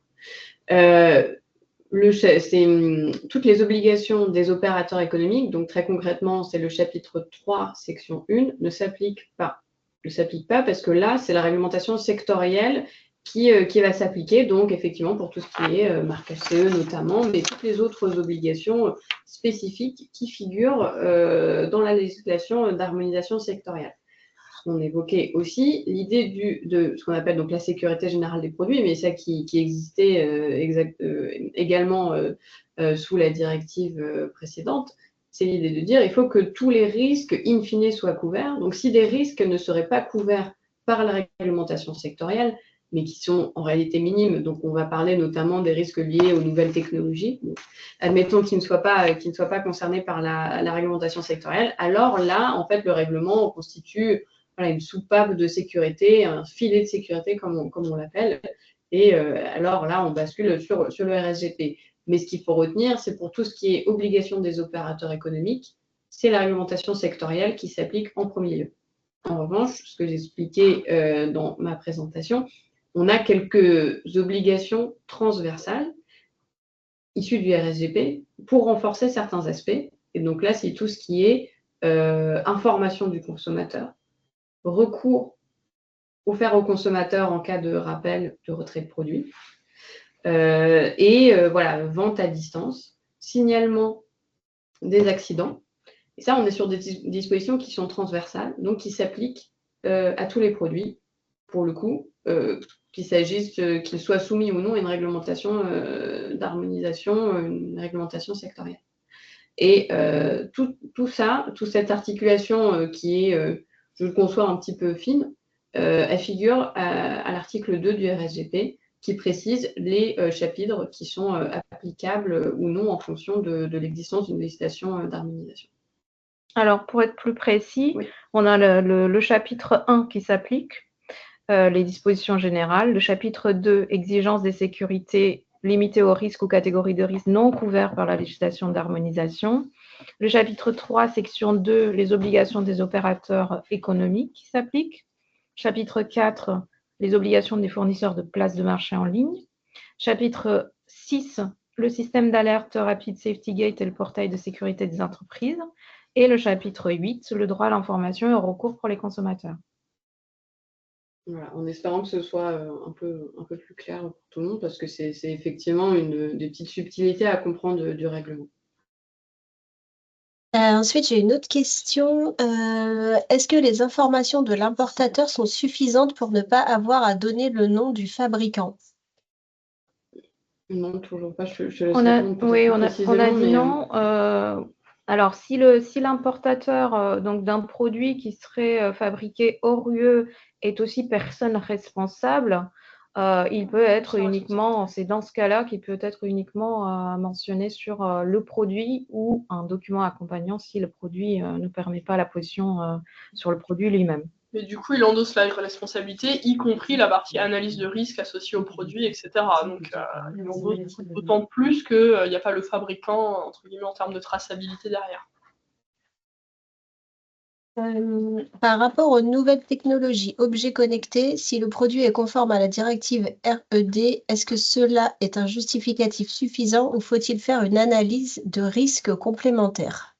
Toutes les obligations des opérateurs économiques, donc très concrètement, c'est le chapitre 3, section 1, ne s'applique pas. Ne s'applique pas parce que là, c'est la réglementation sectorielle qui va s'appliquer, donc effectivement pour tout ce qui est marquage CE notamment, mais toutes les autres obligations spécifiques qui figurent dans la législation d'harmonisation sectorielle. On évoquait aussi l'idée de ce qu'on appelle donc la sécurité générale des produits, mais ça qui existait également sous la directive précédente, c'est l'idée de dire il faut que tous les risques in fine soient couverts. Donc si des risques ne seraient pas couverts par la réglementation sectorielle, mais qui sont en réalité minimes, donc on va parler notamment des risques liés aux nouvelles technologies, admettons qu'ils ne soient pas concernés par la réglementation sectorielle, alors là, en fait, le règlement constitue une soupape de sécurité, un filet de sécurité comme on l'appelle, et alors là, on bascule sur le RSGP. Mais ce qu'il faut retenir, c'est pour tout ce qui est obligation des opérateurs économiques, c'est la réglementation sectorielle qui s'applique en premier lieu. En revanche, ce que j'expliquais dans ma présentation, on a quelques obligations transversales issues du RSGP pour renforcer certains aspects. Et donc là, c'est tout ce qui est information du consommateur, recours offert au consommateur en cas de rappel de retrait de produit, voilà, vente à distance, signalement des accidents. Et ça, on est sur des dispositions qui sont transversales, donc qui s'appliquent à tous les produits, pour le coup, qu'il s'agisse qu'ils soient soumis ou non à une réglementation d'harmonisation, une réglementation sectorielle. Et tout ça, toute cette articulation qui est, je le conçois, un petit peu fine, elle figure à l'article 2 du RSGP, qui précise les chapitres qui sont applicables ou non en fonction de l'existence d'une législation d'harmonisation. Alors, pour être plus précis, oui, on a le chapitre 1 qui s'applique, les dispositions générales. Le chapitre 2, exigences des sécurités limitées aux risques ou catégories de risques non couverts par la législation d'harmonisation. Le chapitre 3, section 2, les obligations des opérateurs économiques qui s'appliquent. Chapitre 4, les obligations des fournisseurs de places de marché en ligne. Chapitre 6, le système d'alerte rapide Safety Gate et le portail de sécurité des entreprises. Et le chapitre 8, le droit à l'information et au recours pour les consommateurs. Voilà, en espérant que ce soit un peu plus clair pour tout le monde, parce que c'est effectivement des petites subtilités à comprendre du règlement. Ensuite, j'ai une autre question. Est-ce que les informations de l'importateur sont suffisantes pour ne pas avoir à donner le nom du fabricant? Non, toujours pas. On a dit non. Alors, si l'importateur donc d'un produit qui serait fabriqué hors UE est aussi personne responsable, il peut être uniquement, c'est dans ce cas-là qu'il peut être uniquement mentionné sur le produit ou un document accompagnant si le produit ne permet pas la position sur le produit lui-même. Mais du coup, il endosse la responsabilité, y compris la partie analyse de risque associée au produit, etc. Donc, il endosse d'autant plus qu'il n'y a pas le fabricant, entre guillemets, en termes de traçabilité derrière. Par rapport aux nouvelles technologies, objets connectés, si le produit est conforme à la directive RED, est-ce que cela est un justificatif suffisant ou faut-il faire une analyse de risque complémentaire?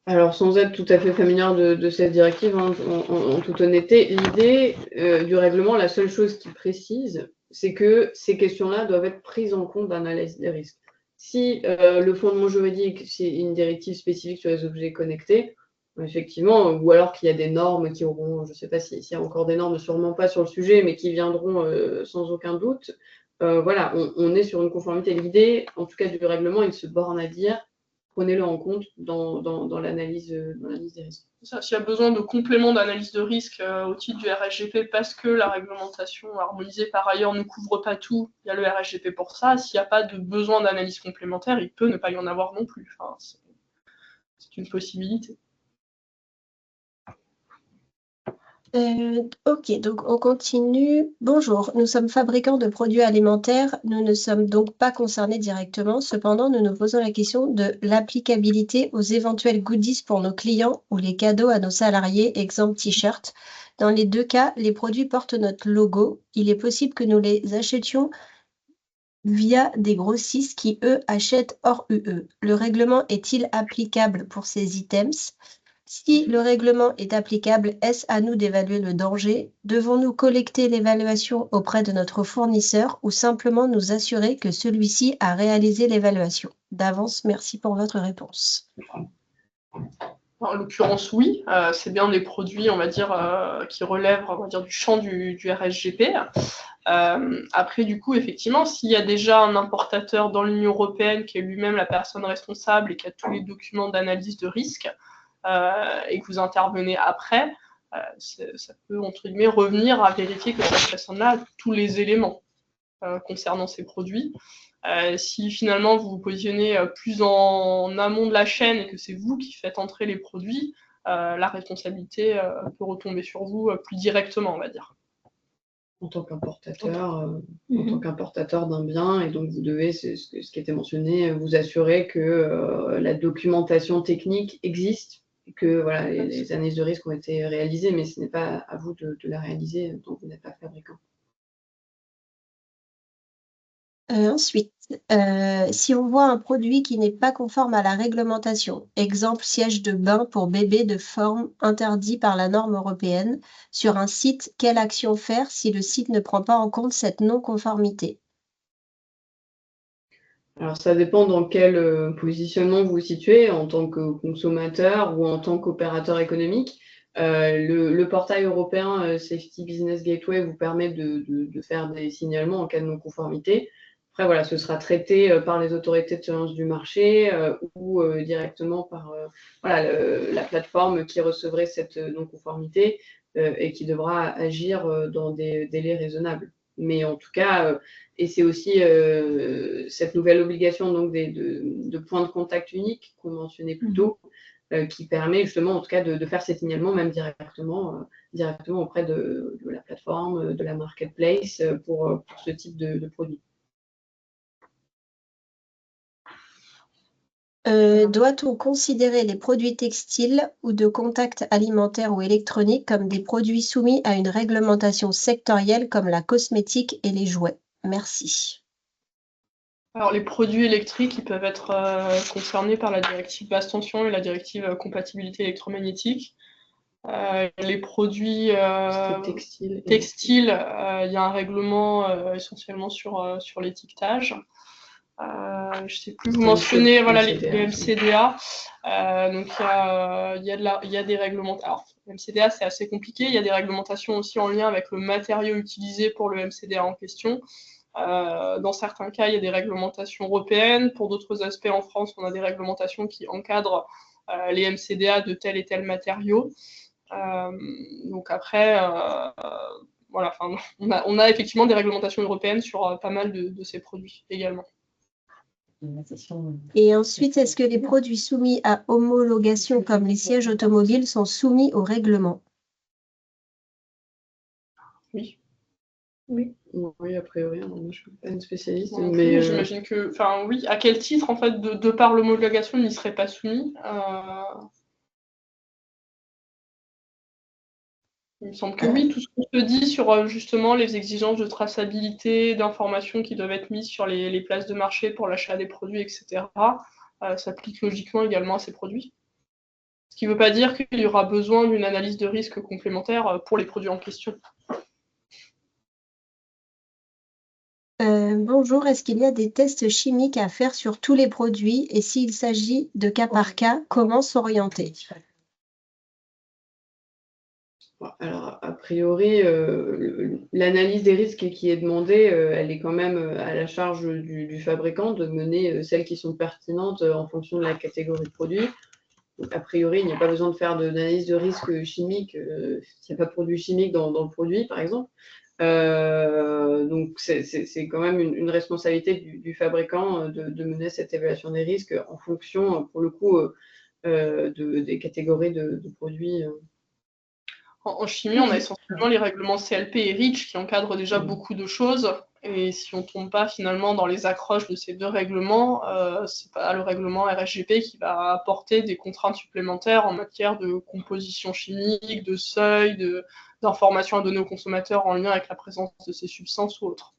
Alors, sans être tout à fait familière de cette directive, hein, en toute honnêteté, l'idée du règlement, la seule chose qui précise, c'est que ces questions-là doivent être prises en compte dans l'analyse des risques. Si le fondement juridique, c'est une directive spécifique sur les objets connectés, effectivement, ou alors qu'il y a des normes qui auront, je ne sais pas s'il y a encore des normes, sûrement pas sur le sujet, mais qui viendront sans aucun doute, voilà, on est sur une conformité. L'idée, en tout cas du règlement, il se borne à dire prenez-le en compte dans l'analyse des risques. S'il y a besoin de compléments d'analyse de risque au titre du RSGP parce que la réglementation harmonisée par ailleurs ne couvre pas tout, il y a le RSGP pour ça. S'il n'y a pas de besoin d'analyse complémentaire, il peut ne pas y en avoir non plus. Enfin, c'est une possibilité. Ok, donc on continue. Bonjour, nous sommes fabricants de produits alimentaires. Nous ne sommes donc pas concernés directement. Cependant, nous nous posons la question de l'applicabilité aux éventuels goodies pour nos clients ou les cadeaux à nos salariés, exemple t-shirt. Dans les deux cas, les produits portent notre logo. Il est possible que nous les achetions via des grossistes qui, eux, achètent hors UE. Le règlement est-il applicable pour ces items? Si le règlement est applicable, est-ce à nous d'évaluer le danger? Devons-nous collecter l'évaluation auprès de notre fournisseur ou simplement nous assurer que celui-ci a réalisé l'évaluation? D'avance, merci pour votre réponse. En l'occurrence, oui, c'est bien des produits, on va dire, qui relèvent, on va dire, du champ du RSGP. Après, du coup, effectivement, s'il y a déjà un importateur dans l'Union européenne qui est lui-même la personne responsable et qui a tous les documents d'analyse de risque, et que vous intervenez après, ça peut, entre guillemets, revenir à vérifier que cette personne-là a tous les éléments concernant ces produits. Si finalement vous vous positionnez plus en amont de la chaîne et que c'est vous qui faites entrer les produits, la responsabilité peut retomber sur vous plus directement, on va dire. En tant qu'importateur d'un bien, et donc vous devez, ce qui était mentionné, vous assurer que la documentation technique existe, et que voilà, les analyses de risque ont été réalisées, mais ce n'est pas à vous de la réaliser tant que vous n'êtes pas fabricant. Ensuite, si on voit un produit qui n'est pas conforme à la réglementation, exemple siège de bain pour bébé de forme interdit par la norme européenne, sur un site, quelle action faire si le site ne prend pas en compte cette non-conformité? Alors ça dépend dans quel positionnement vous vous situez, en tant que consommateur ou en tant qu'opérateur économique. Le portail européen Safety Business Gateway vous permet de faire des signalements en cas de non-conformité. Après, voilà, ce sera traité par les autorités de surveillance du marché ou directement par la plateforme qui recevrait cette non-conformité et qui devra agir dans des délais raisonnables. Mais en tout cas, et c'est aussi cette nouvelle obligation donc de points de contact uniques qu'on mentionnait plus tôt, qui permet justement en tout cas de faire ces signalements même directement auprès de la plateforme, de la marketplace pour ce type de produit. Doit-on considérer les produits textiles ou de contact alimentaire ou électronique comme des produits soumis à une réglementation sectorielle comme la cosmétique et les jouets? Merci. Alors, les produits électriques, ils peuvent être concernés par la directive basse tension et la directive compatibilité électromagnétique. Les produits textiles, il y a un règlement essentiellement sur l'étiquetage. Je ne sais plus, vous mentionnez voilà, les MCDA. Donc, il y a des réglementations. Alors, MCDA, c'est assez compliqué. Il y a des réglementations aussi en lien avec le matériau utilisé pour le MCDA en question. Dans certains cas, il y a des réglementations européennes. Pour d'autres aspects, en France, on a des réglementations qui encadrent les MCDA de tel et tel matériau. Donc après, voilà, on a effectivement des réglementations européennes sur pas mal de ces produits également. Et ensuite, est-ce que les produits soumis à homologation comme les sièges automobiles sont soumis au règlement? Oui. Oui, a priori, je ne suis pas une spécialiste. Mais j'imagine que, oui, à quel titre, en fait, de par l'homologation, il n'y serait pas soumis Il me semble que oui, tout ce qu'on se dit sur justement les exigences de traçabilité, d'informations qui doivent être mises sur les places de marché pour l'achat des produits, etc., s'applique logiquement également à ces produits. Ce qui ne veut pas dire qu'il y aura besoin d'une analyse de risque complémentaire pour les produits en question. Bonjour, est-ce qu'il y a des tests chimiques à faire sur tous les produits et s'il s'agit de cas par cas, comment s'orienter? Alors, a priori, l'analyse des risques qui est demandée, elle est quand même à la charge du fabricant de mener celles qui sont pertinentes en fonction de la catégorie de produit. Donc, a priori, il n'y a pas besoin de faire d'analyse de risque chimique s'il n'y a pas de produit chimique dans le produit, par exemple. Donc, c'est quand même une responsabilité du fabricant de mener cette évaluation des risques en fonction, pour le coup, des catégories de produits. En chimie, on a essentiellement les règlements CLP et REACH qui encadrent déjà beaucoup de choses. Et si on ne tombe pas finalement dans les accroches de ces deux règlements, c'est pas le règlement RSGP qui va apporter des contraintes supplémentaires en matière de composition chimique, de seuil, d'informations à donner aux consommateurs en lien avec la présence de ces substances ou autres.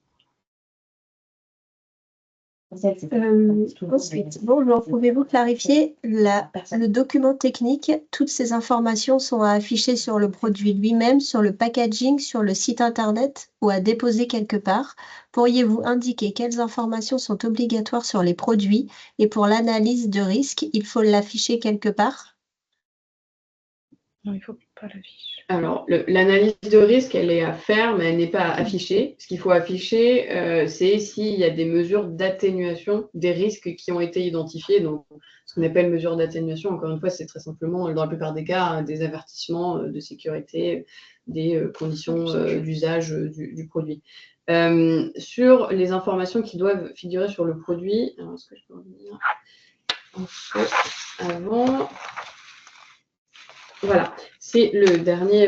Ensuite, bonjour, pouvez-vous clarifier le document technique? Toutes ces informations sont à afficher sur le produit lui-même, sur le packaging, sur le site internet ou à déposer quelque part. Pourriez-vous indiquer quelles informations sont obligatoires sur les produits et pour l'analyse de risque, il faut l'afficher quelque part? Non, il ne faut pas l'afficher. Alors, l'analyse de risque, elle est à faire, mais elle n'est pas à afficher. Ce qu'il faut afficher, c'est s'il y a des mesures d'atténuation des risques qui ont été identifiés. Donc, ce qu'on appelle mesures d'atténuation, encore une fois, c'est très simplement, dans la plupart des cas, des avertissements de sécurité, des conditions d'usage du produit. Sur les informations qui doivent figurer sur le produit, alors est-ce que je peux revenir un peu avant? Voilà, c'est le dernier.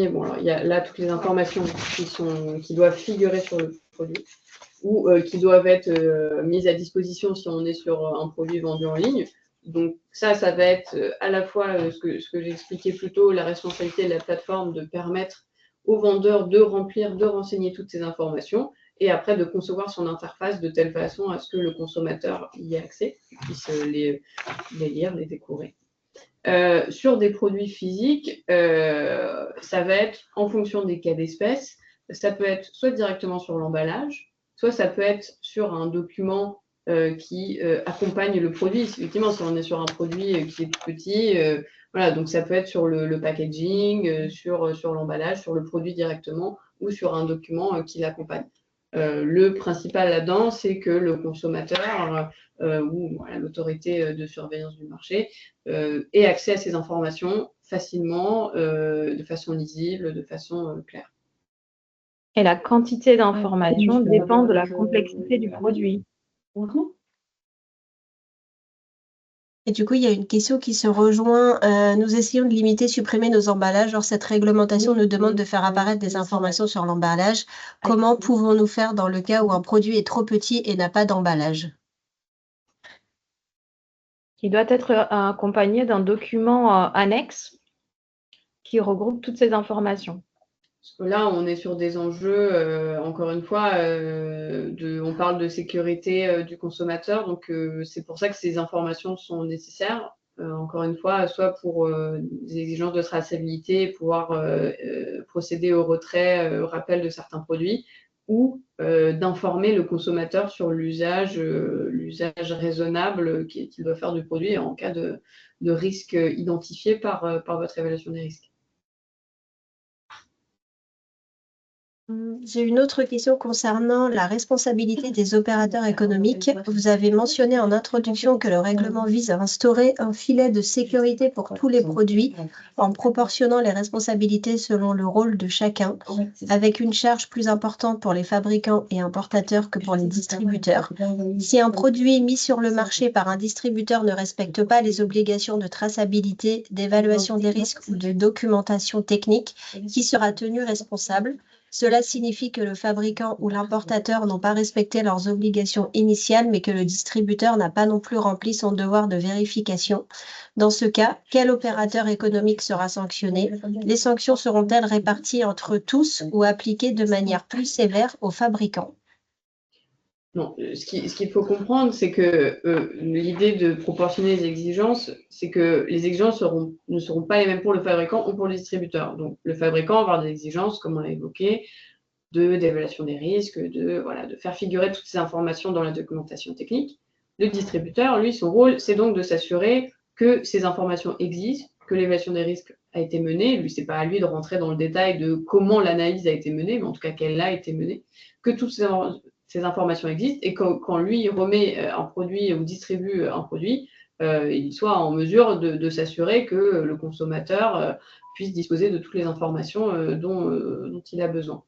Bon, alors il y a là toutes les informations qui doivent figurer sur le produit ou qui doivent être mises à disposition si on est sur un produit vendu en ligne. Donc ça va être à la fois ce que j'ai expliqué plus tôt, la responsabilité de la plateforme de permettre aux vendeurs de remplir, de renseigner toutes ces informations et après de concevoir son interface de telle façon à ce que le consommateur y ait accès, puisse les lire, les découvrir. Sur des produits physiques, ça va être en fonction des cas d'espèce. Ça peut être soit directement sur l'emballage, soit ça peut être sur un document qui accompagne le produit. Effectivement, si on est sur un produit qui est petit, voilà, donc ça peut être sur le packaging, sur l'emballage, sur le produit directement ou sur un document qui l'accompagne. Le principal là-dedans, c'est que le consommateur ou l'autorité de surveillance du marché ait accès à ces informations facilement, de façon lisible, de façon claire. Et la quantité d'informations dépend de la complexité du produit. Et du coup, il y a une question qui se rejoint. Nous essayons de limiter, supprimer nos emballages. Or, cette réglementation nous demande de faire apparaître des informations sur l'emballage. Comment pouvons-nous faire dans le cas où un produit est trop petit et n'a pas d'emballage? Il doit être accompagné d'un document annexe qui regroupe toutes ces informations. Parce que là, on est sur des enjeux, encore une fois, on parle de sécurité du consommateur, donc c'est pour ça que ces informations sont nécessaires. Encore une fois, soit pour des exigences de traçabilité, pouvoir procéder au retrait, au rappel de certains produits, ou d'informer le consommateur sur l'usage raisonnable qu'il doit faire du produit en cas de risque identifié par votre évaluation des risques. J'ai une autre question concernant la responsabilité des opérateurs économiques. Vous avez mentionné en introduction que le règlement vise à instaurer un filet de sécurité pour tous les produits en proportionnant les responsabilités selon le rôle de chacun, avec une charge plus importante pour les fabricants et importateurs que pour les distributeurs. Si un produit mis sur le marché par un distributeur ne respecte pas les obligations de traçabilité, d'évaluation des risques ou de documentation technique, qui sera tenu responsable? Cela signifie que le fabricant ou l'importateur n'ont pas respecté leurs obligations initiales, mais que le distributeur n'a pas non plus rempli son devoir de vérification. Dans ce cas, quel opérateur économique sera sanctionné? Les sanctions seront-elles réparties entre tous ou appliquées de manière plus sévère aux fabricants? Non, ce qu'il faut comprendre, c'est que l'idée de proportionner les exigences, c'est que les exigences ne seront pas les mêmes pour le fabricant ou pour le distributeur. Donc, le fabricant va avoir des exigences, comme on l'a évoqué, d'évaluation des risques, de faire figurer toutes ces informations dans la documentation technique. Le distributeur, lui, son rôle, c'est donc de s'assurer que ces informations existent, que l'évaluation des risques a été menée. Lui, c'est pas à lui de rentrer dans le détail de comment l'analyse a été menée, mais en tout cas qu'elle a été menée, que toutes ces informations existent et quand lui remet un produit ou distribue un produit, il soit en mesure de s'assurer que le consommateur puisse disposer de toutes les informations dont il a besoin.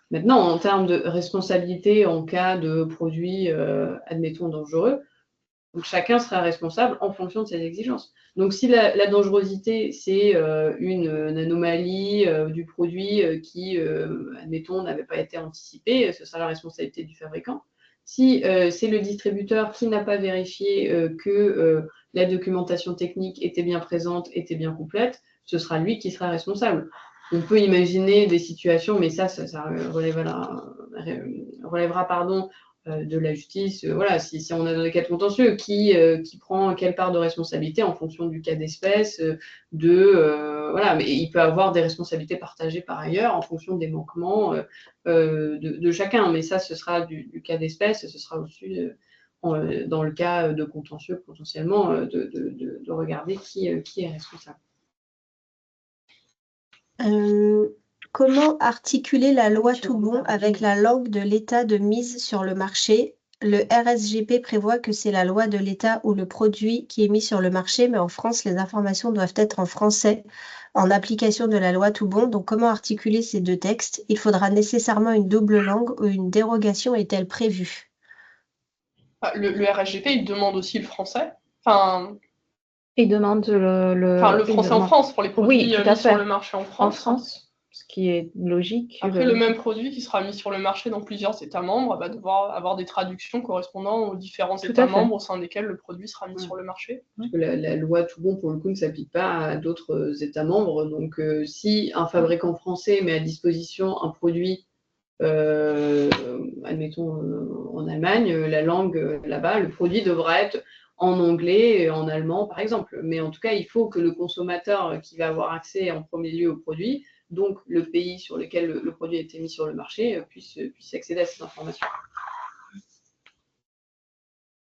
Maintenant, en termes de responsabilité en cas de produits, admettons, dangereux, donc chacun sera responsable en fonction de ses exigences. Donc si la dangerosité, c'est une anomalie du produit qui, admettons, n'avait pas été anticipée, ce sera la responsabilité du fabricant. Si c'est le distributeur qui n'a pas vérifié que la documentation technique était bien présente, était bien complète, ce sera lui qui sera responsable. On peut imaginer des situations, mais ça relèvera de la justice. Voilà, si on a des cas contentieux, qui prend quelle part de responsabilité en fonction du cas d'espèce, voilà, mais il peut avoir des responsabilités partagées par ailleurs en fonction des manquements de chacun. Mais ça, ce sera du cas d'espèce, ce sera aussi dans le cas de contentieux potentiellement de regarder qui est responsable. Comment articuler la loi Toubon avec la langue de l'État de mise sur le marché? Le RSGP prévoit que c'est la loi de l'État ou le produit qui est mis sur le marché, mais en France, les informations doivent être en français en application de la loi Toubon. Donc, comment articuler ces deux textes? Il faudra nécessairement une double langue ou une dérogation est-elle prévue? Le RSGP, il demande aussi le français. Enfin, Il demande le français en France pour les produits tout à mis sur fait. le marché en En France. France, ce qui est logique. Après, le même produit qui sera mis sur le marché dans plusieurs États membres va devoir avoir des traductions correspondant aux différents Tout États à fait. membres au sein desquels le produit sera mis sur le marché. Parce que la loi Toubon, pour le coup, ne s'applique pas à d'autres États membres. Donc, si un fabricant français met à disposition un produit, admettons en Allemagne, la langue là-bas, le produit devra être en anglais et en allemand, par exemple. Mais en tout cas, il faut que le consommateur qui va avoir accès en premier lieu au produit, donc le pays sur lequel le produit a été mis sur le marché, puisse accéder à ces informations.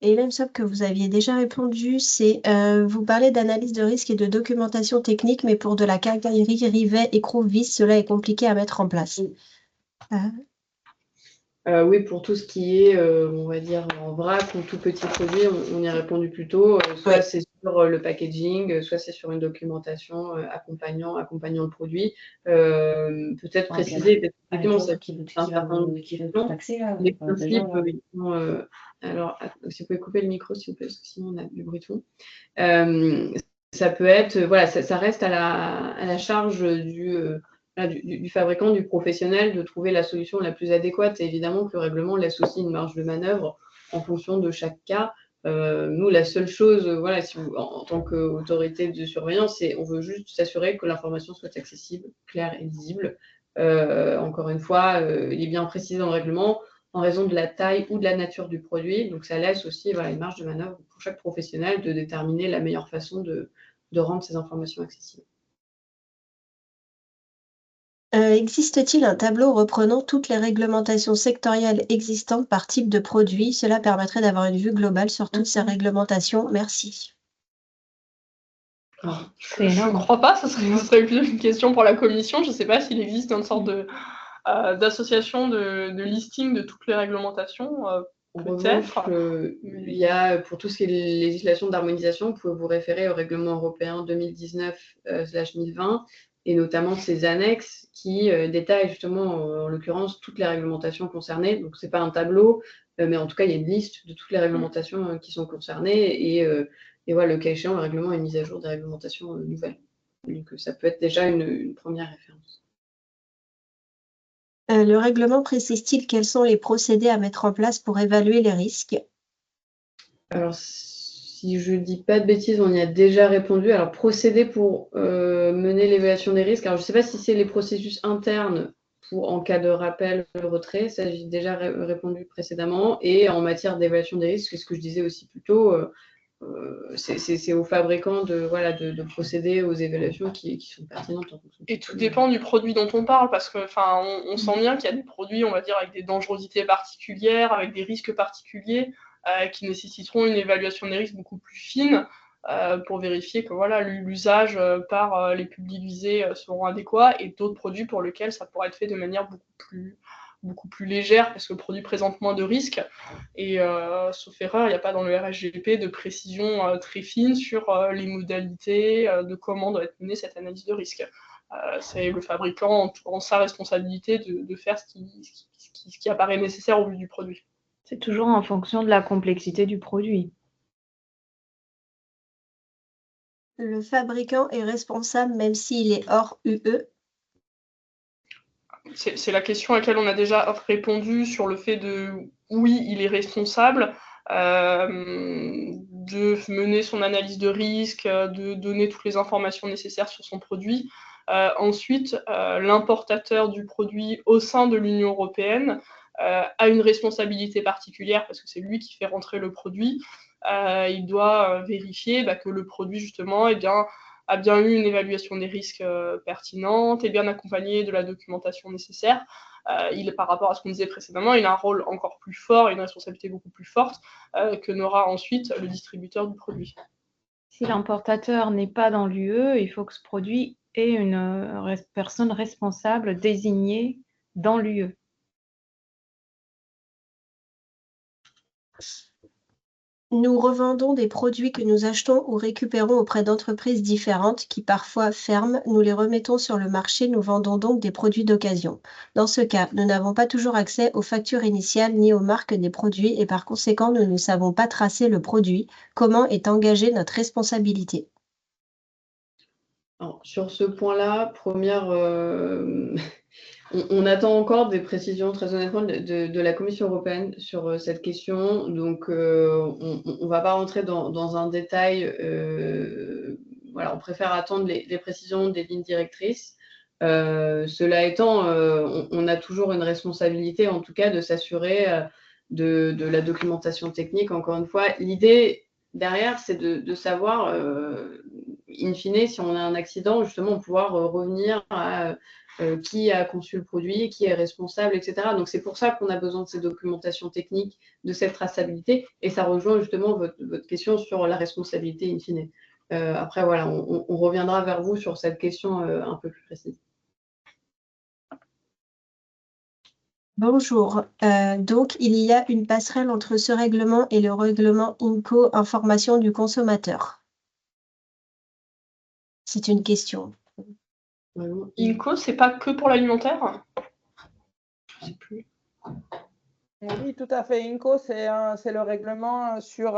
Et là, il me semble que vous aviez déjà répondu, c'est vous parlez d'analyse de risque et de documentation technique, mais pour de la quincaillerie, rivet, écrou, vis, cela est compliqué à mettre en place. Oui, pour tout ce qui est, on va dire, en vrac ou tout petit produit, on y a répondu plus tôt. Soit c'est sur le packaging, soit c'est sur une documentation accompagnant le produit. Peut-être préciser, parce qu'effectivement, ça un certain nombre de questions. Les principes, ils sont, alors, si vous pouvez couper le micro, s'il vous plaît, parce que sinon on a du bruit de fond. Ça peut être, voilà, ça reste à la charge du fabricant, du professionnel, de trouver la solution la plus adéquate. Et évidemment que le règlement laisse aussi une marge de manœuvre en fonction de chaque cas. Nous, la seule chose, voilà, en tant qu'autorité de surveillance, c'est on veut juste s'assurer que l'information soit accessible, claire et lisible. Encore une fois, il est bien précisé dans le règlement en raison de la taille ou de la nature du produit. Donc, ça laisse aussi une marge de manœuvre pour chaque professionnel de déterminer la meilleure façon de rendre ces informations accessibles. Existe-t-il un tableau reprenant toutes les réglementations sectorielles existantes par type de produit? Cela permettrait d'avoir une vue globale sur toutes ces réglementations. Merci. Je ne crois pas, ce serait plus une question pour la commission. Je ne sais pas s'il existe une sorte d'association de listing de toutes les réglementations. En revanche, il y a, pour tout ce qui est législation d'harmonisation, vous pouvez vous référer au règlement européen 2019/1020 et notamment ces annexes qui détaillent justement, en l'occurrence, toutes les réglementations concernées. Donc, ce n'est pas un tableau, mais en tout cas, il y a une liste de toutes les réglementations qui sont concernées et voilà, le cas échéant, le règlement est mis à jour des réglementations nouvelles. Donc, ça peut être déjà une première référence. Le règlement précise-t-il quels sont les procédés à mettre en place pour évaluer les risques? Alors, si je dis pas de bêtises, on y a déjà répondu. Alors, procéder pour mener l'évaluation des risques. Alors, je ne sais pas si c'est les processus internes pour en cas de rappel, retrait. Ça, j'ai déjà répondu précédemment. Et en matière d'évaluation des risques, c'est ce que je disais aussi plus tôt, c'est aux fabricants de procéder aux évaluations qui sont pertinentes. Et tout dépend du produit dont on parle, parce que on sent bien qu'il y a des produits, on va dire, avec des dangerosités particulières, avec des risques particuliers, qui nécessiteront une évaluation des risques beaucoup plus fine, pour vérifier que voilà, l'usage par les publics visés seront adéquats, et d'autres produits pour lesquels ça pourra être fait de manière beaucoup plus légère, parce que le produit présente moins de risques. Et sauf erreur, il n'y a pas dans le RSGP de précision très fine sur les modalités de comment doit être menée cette analyse de risque. C'est le fabricant en sa responsabilité de faire ce qui apparaît nécessaire au vu du produit. C'est toujours en fonction de la complexité du produit. Le fabricant est responsable même s'il est hors UE? C'est la question à laquelle on a déjà répondu sur le fait de oui, il est responsable de mener son analyse de risque, de donner toutes les informations nécessaires sur son produit. Ensuite, l'importateur du produit au sein de l'Union européenne a une responsabilité particulière parce que c'est lui qui fait rentrer le produit. Il doit vérifier que le produit, justement, a bien eu une évaluation des risques pertinente et bien accompagné de la documentation nécessaire. Par rapport à ce qu'on disait précédemment, il a un rôle encore plus fort et une responsabilité beaucoup plus forte que n'aura ensuite le distributeur du produit. Si l'importateur n'est pas dans l'UE, il faut que ce produit ait une personne responsable désignée dans l'UE. Nous revendons des produits que nous achetons ou récupérons auprès d'entreprises différentes qui parfois ferment. Nous les remettons sur le marché. Nous vendons donc des produits d'occasion. Dans ce cas, nous n'avons pas toujours accès aux factures initiales ni aux marques des produits et par conséquent, nous ne savons pas tracer le produit. Comment est engagée notre responsabilité? Alors, sur ce point-là, on attend encore des précisions, très honnêtement, de la Commission européenne sur cette question. Donc, on ne va pas rentrer dans un détail. Voilà, on préfère attendre les précisions des lignes directrices. Cela étant, on a toujours une responsabilité, en tout cas, de s'assurer de la documentation technique. Encore une fois, l'idée derrière, c'est de savoir, in fine, si on a un accident, justement, pouvoir revenir à qui a conçu le produit, qui est responsable, etc. Donc, c'est pour ça qu'on a besoin de ces documentations techniques, de cette traçabilité. Et ça rejoint justement votre question sur la responsabilité, in fine. Après, voilà, on reviendra vers vous sur cette question un peu plus précise. Bonjour. Donc, il y a une passerelle entre ce règlement et le règlement INCO, information du consommateur. C'est une question. INCO, c'est pas que pour l'alimentaire? Je sais plus. Oui, tout à fait. INCO, c'est le règlement sur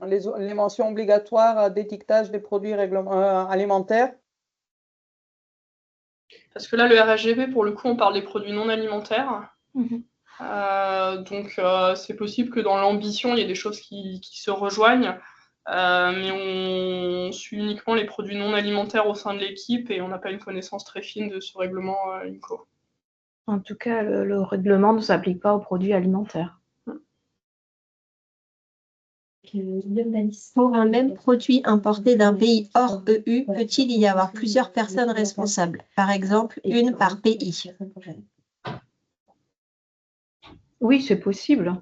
les mentions obligatoires d'étiquetage des produits alimentaires. Parce que là, le RSGP, pour le coup, on parle des produits non alimentaires. Donc, c'est possible que dans l'ambition, il y ait des choses qui se rejoignent. Mais on suit uniquement les produits non alimentaires au sein de l'équipe et on n'a pas une connaissance très fine de ce règlement INCO. En tout cas, le règlement ne s'applique pas aux produits alimentaires. Pour un même produit importé d'un pays hors EU, peut-il y avoir plusieurs personnes responsables? Par exemple, une par pays. Oui, c'est possible.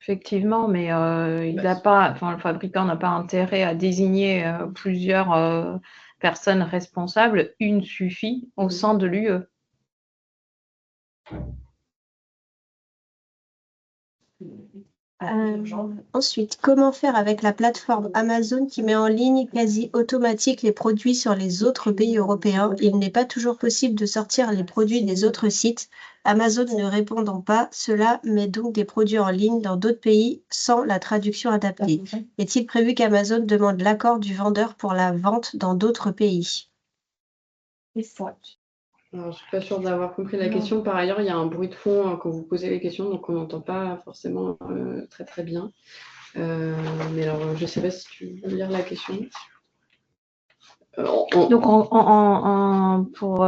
Effectivement, mais le fabricant n'a pas intérêt à désigner plusieurs personnes responsables. Une suffit au sein de l'UE. Ensuite, comment faire avec la plateforme Amazon qui met en ligne quasi automatique les produits sur les autres pays européens? Il n'est pas toujours possible de sortir les produits des autres sites. Amazon ne répondant pas, cela met donc des produits en ligne dans d'autres pays sans la traduction adaptée. Est-il prévu qu'Amazon demande l'accord du vendeur pour la vente dans d'autres pays? Alors, je ne suis pas sûre d'avoir compris la question. Par ailleurs, il y a un bruit de fond quand vous posez les questions, donc on n'entend pas forcément très très bien. Mais alors, je ne sais pas si tu veux lire la question. Donc, pour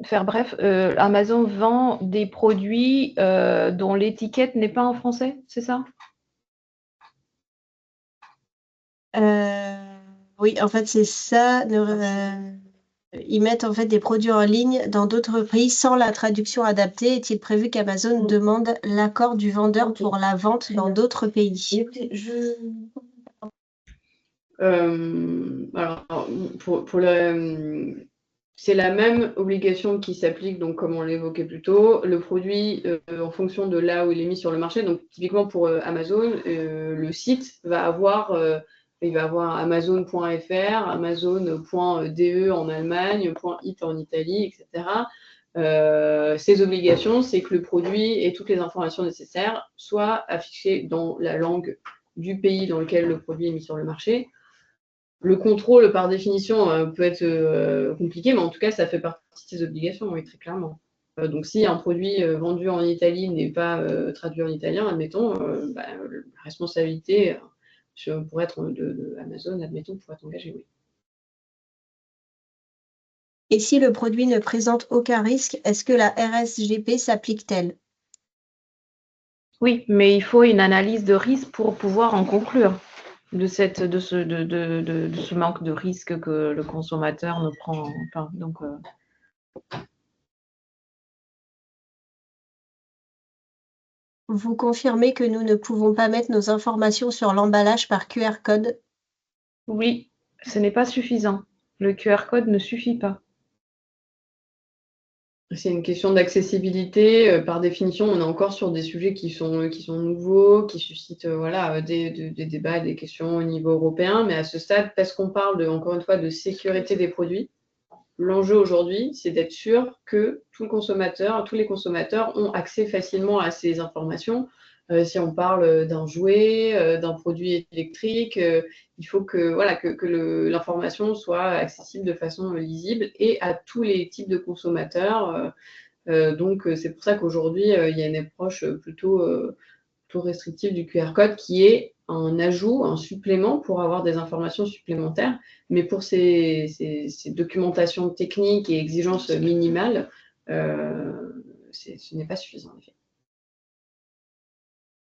faire bref, Amazon vend des produits dont l'étiquette n'est pas en français, c'est ça? Oui, en fait, c'est ça. Ils mettent en fait des produits en ligne dans d'autres pays sans la traduction adaptée. Est-il prévu qu'Amazon demande l'accord du vendeur pour la vente dans d'autres pays? Alors, c'est la même obligation qui s'applique, donc comme on l'évoquait plus tôt, le produit en fonction de là où il est mis sur le marché. Donc typiquement pour Amazon, le site va avoir amazon.fr, amazon.de en Allemagne, .it en Italie, etc. Ces obligations, c'est que le produit et toutes les informations nécessaires soient affichées dans la langue du pays dans lequel le produit est mis sur le marché. Le contrôle, par définition, peut être compliqué, mais en tout cas, ça fait partie de ces obligations, oui, très clairement. Donc, si un produit vendu en Italie n'est pas traduit en italien, admettons, la responsabilité pourrait être de Amazon, admettons, pourrait être engagée, oui. Et si le produit ne présente aucun risque, est-ce que la RSGP s'applique-t-elle? Oui, mais il faut une analyse de risque pour pouvoir en conclure de ce manque de risque que le consommateur ne prend. Enfin, donc, Vous confirmez que nous ne pouvons pas mettre nos informations sur l'emballage par QR code? oui, ce n'est pas suffisant. Le QR code ne suffit pas. C'est une question d'accessibilité. Par définition, on est encore sur des sujets qui sont nouveaux, qui suscitent des débats, des questions au niveau européen. Mais à ce stade, parce qu'on parle, encore une fois, de sécurité des produits, l'enjeu aujourd'hui, c'est d'être sûr que tous les consommateurs ont accès facilement à ces informations. Si on parle d'un jouet, d'un produit électrique, il faut que l'information soit accessible de façon lisible et à tous les types de consommateurs. Donc, c'est pour ça qu'aujourd'hui, il y a une approche plutôt restrictive du QR code qui est un ajout, un supplément pour avoir des informations supplémentaires. Mais pour ces documentations techniques et exigences minimales, ce n'est pas suffisant, en effet.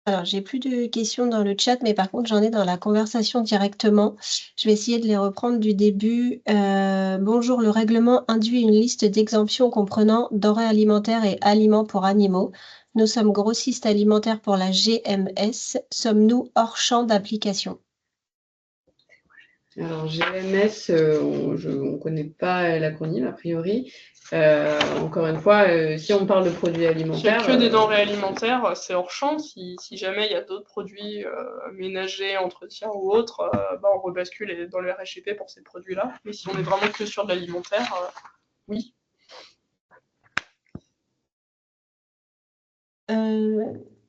Alors, j'ai plus de questions dans le chat, mais par contre, j'en ai dans la conversation directement. Je vais essayer de les reprendre du début. Bonjour, le règlement induit une liste d'exemptions comprenant denrées alimentaires et aliments pour animaux. Nous sommes grossistes alimentaires pour la GMS. Sommes-nous hors champ d'application? Alors, GMS, on ne connaît pas l'acronyme, a priori. Encore une fois, si on parle de produits alimentaires... S'il n'y a que des denrées alimentaires, c'est hors champ. Si jamais il y a d'autres produits ménagers, entretien ou autres, on rebascule dans le RSGP pour ces produits-là. Mais si on est vraiment que sur de l'alimentaire, oui.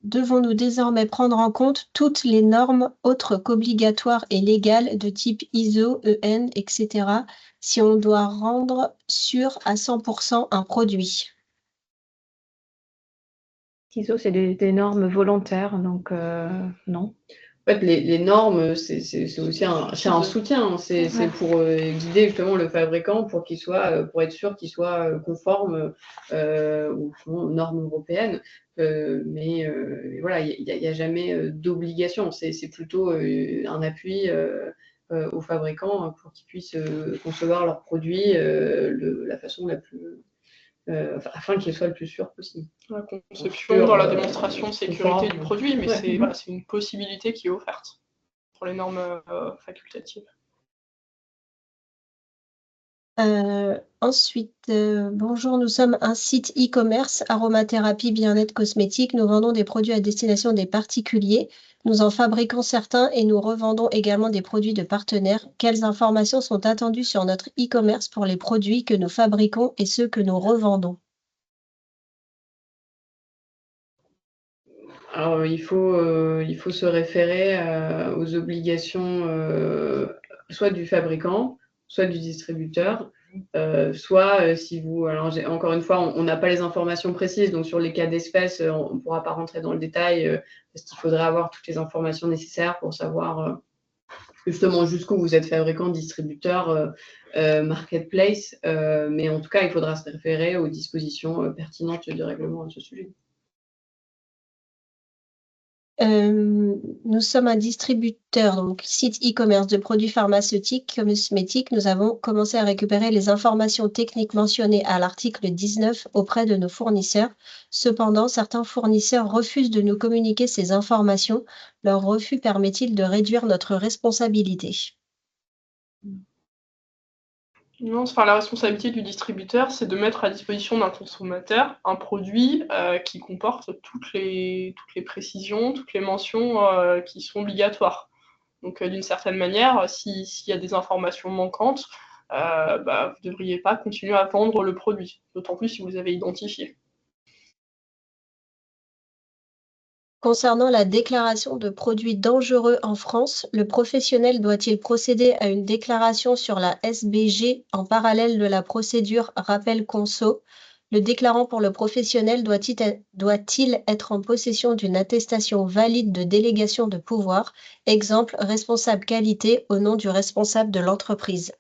Devons-nous désormais prendre en compte toutes les normes autres qu'obligatoires et légales de type ISO, EN, etc. si on doit rendre sûr à 100% un produit? ISO, c'est des normes volontaires, donc non. En fait, les normes, c'est aussi un soutien. Hein. C'est pour guider justement le fabricant pour être sûr qu'il soit conforme aux normes européennes. Mais voilà, il n'y a jamais d'obligation. C'est plutôt un appui aux fabricants pour qu'ils puissent concevoir leurs produits la façon la plus afin qu'il soit le plus sûr possible. La conception dans la démonstration de sécurité du produit, mais c'est une possibilité qui est offerte pour les normes facultatives. Ensuite, bonjour, nous sommes un site e-commerce, aromathérapie, bien-être, cosmétique. Nous vendons des produits à destination des particuliers. Nous en fabriquons certains et nous revendons également des produits de partenaires. Quelles informations sont attendues sur notre e-commerce pour les produits que nous fabriquons et ceux que nous revendons? Alors, il faut se référer aux obligations soit du fabricant, soit du distributeur. Soit, si vous... Alors, encore une fois, on n'a pas les informations précises, donc sur les cas d'espèce, on ne pourra pas rentrer dans le détail, parce qu'il faudrait avoir toutes les informations nécessaires pour savoir justement jusqu'où vous êtes fabricant, distributeur, marketplace, mais en tout cas, il faudra se référer aux dispositions pertinentes du règlement à ce sujet. Nous sommes un distributeur, donc site e-commerce de produits pharmaceutiques, cosmétiques. Nous avons commencé à récupérer les informations techniques mentionnées à l'article 19 auprès de nos fournisseurs. Cependant, certains fournisseurs refusent de nous communiquer ces informations. Leur refus permet-il de réduire notre responsabilité? Non, enfin, la responsabilité du distributeur, c'est de mettre à disposition d'un consommateur un produit qui comporte toutes les précisions, toutes les mentions qui sont obligatoires. Donc, d'une certaine manière, s'il y a des informations manquantes, vous ne devriez pas continuer à vendre le produit, d'autant plus si vous avez identifié. Concernant la déclaration de produits dangereux en France, le professionnel doit-il procéder à une déclaration sur la SBG en parallèle de la procédure rappel conso? Le déclarant pour le professionnel doit-il être en possession d'une attestation valide de délégation de pouvoir, exemple responsable qualité au nom du responsable de l'entreprise?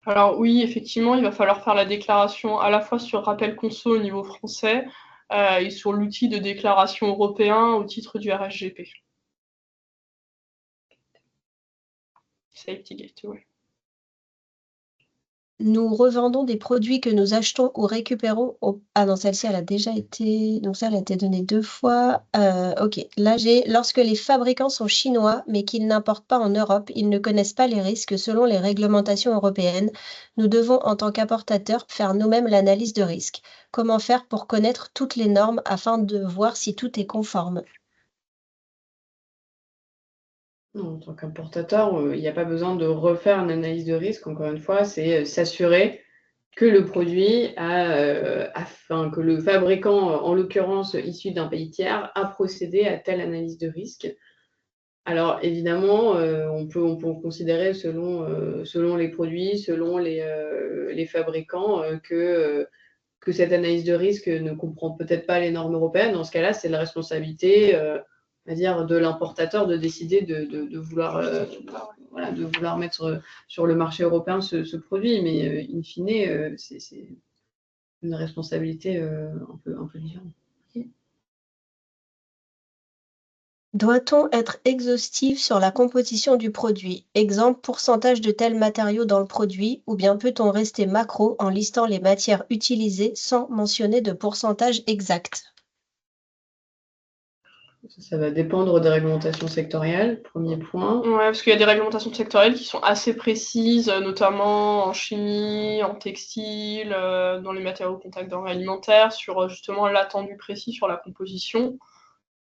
Alors oui, effectivement, il va falloir faire la déclaration à la fois sur rappel conso au niveau français et sur l'outil de déclaration européen au titre du RSGP. Safety Gate, oui. Nous revendons des produits que nous achetons ou récupérons au... Ah non, celle-ci, elle a déjà été... Donc ça, elle a été donnée 2 fois. Ok, là j'ai... Lorsque les fabricants sont chinois, mais qu'ils n'importent pas en Europe, ils ne connaissent pas les risques selon les réglementations européennes. Nous devons, en tant qu'importateurs, faire nous-mêmes l'analyse de risque. Comment faire pour connaître toutes les normes afin de voir si tout est conforme? Non, en tant qu'importateur, il n'y a pas besoin de refaire une analyse de risque. Encore une fois, c'est s'assurer que le produit que le fabricant, en l'occurrence issu d'un pays tiers, a procédé à telle analyse de risque. Alors évidemment, on peut considérer selon les produits, selon les fabricants, que cette analyse de risque ne comprend peut-être pas les normes européennes. Dans ce cas-là, c'est la responsabilité, on va dire, de l'importateur de décider de vouloir mettre sur le marché européen ce produit. Mais in fine, c'est une responsabilité un peu différente. Doit-on être exhaustif sur la composition du produit? Exemple, pourcentage de tels matériaux dans le produit, ou bien peut-on rester macro en listant les matières utilisées sans mentionner de pourcentage exact? Ça va dépendre des réglementations sectorielles, premier point. Ouais, parce qu'il y a des réglementations sectorielles qui sont assez précises, notamment en chimie, en textile, dans les matériaux contact denrées alimentaires, sur justement l'attendu précis sur la composition.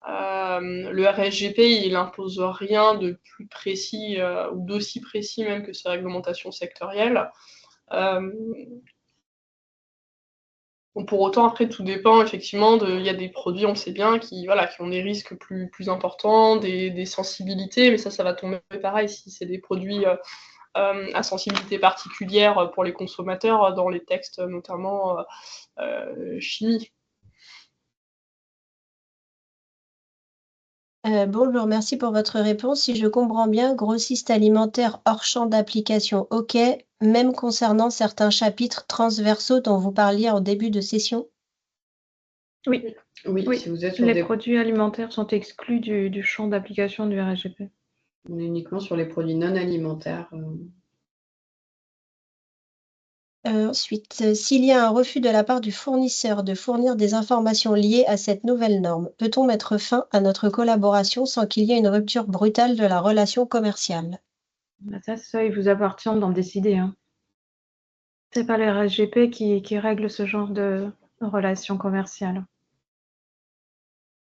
Le RSGP, il n'impose rien de plus précis ou d'aussi précis même que ces réglementations sectorielles. Bon, pour autant, après, tout dépend effectivement il y a des produits, on le sait bien, qui ont des risques plus importants, des sensibilités, mais ça va tomber pareil si c'est des produits à sensibilité particulière pour les consommateurs dans les textes, notamment chimie. Bonjour, merci pour votre réponse. Si je comprends bien, grossiste alimentaire hors champ d'application, ok, même concernant certains chapitres transversaux dont vous parliez en début de session? Oui, Si vous êtes sur les produits alimentaires sont exclus du champ d'application du RSGP. On est uniquement sur les produits non alimentaires. Ensuite, s'il y a un refus de la part du fournisseur de fournir des informations liées à cette nouvelle norme, peut-on mettre fin à notre collaboration sans qu'il y ait une rupture brutale de la relation commerciale? Ça, il vous appartient d'en décider, hein. C'est pas le RSGP qui règle ce genre de relation commerciale.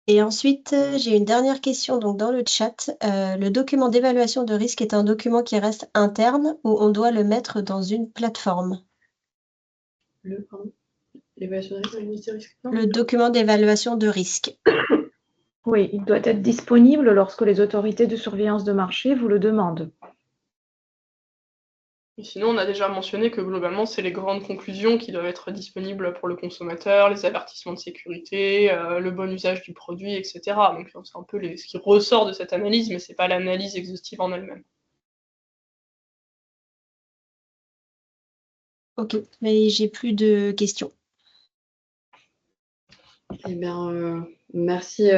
Et ensuite, j'ai une dernière question donc dans le chat. Le document d'évaluation de risque est un document qui reste interne ou on doit le mettre dans une plateforme? L'évaluation de risque. Le document d'évaluation de risque. Oui, il doit être disponible lorsque les autorités de surveillance de marché vous le demandent. Et sinon, on a déjà mentionné que globalement, c'est les grandes conclusions qui doivent être disponibles pour le consommateur, les avertissements de sécurité, le bon usage du produit, etc. Donc c'est un peu ce qui ressort de cette analyse, mais ce n'est pas l'analyse exhaustive en elle-même. Ok, mais j'ai plus de questions. Eh bien, merci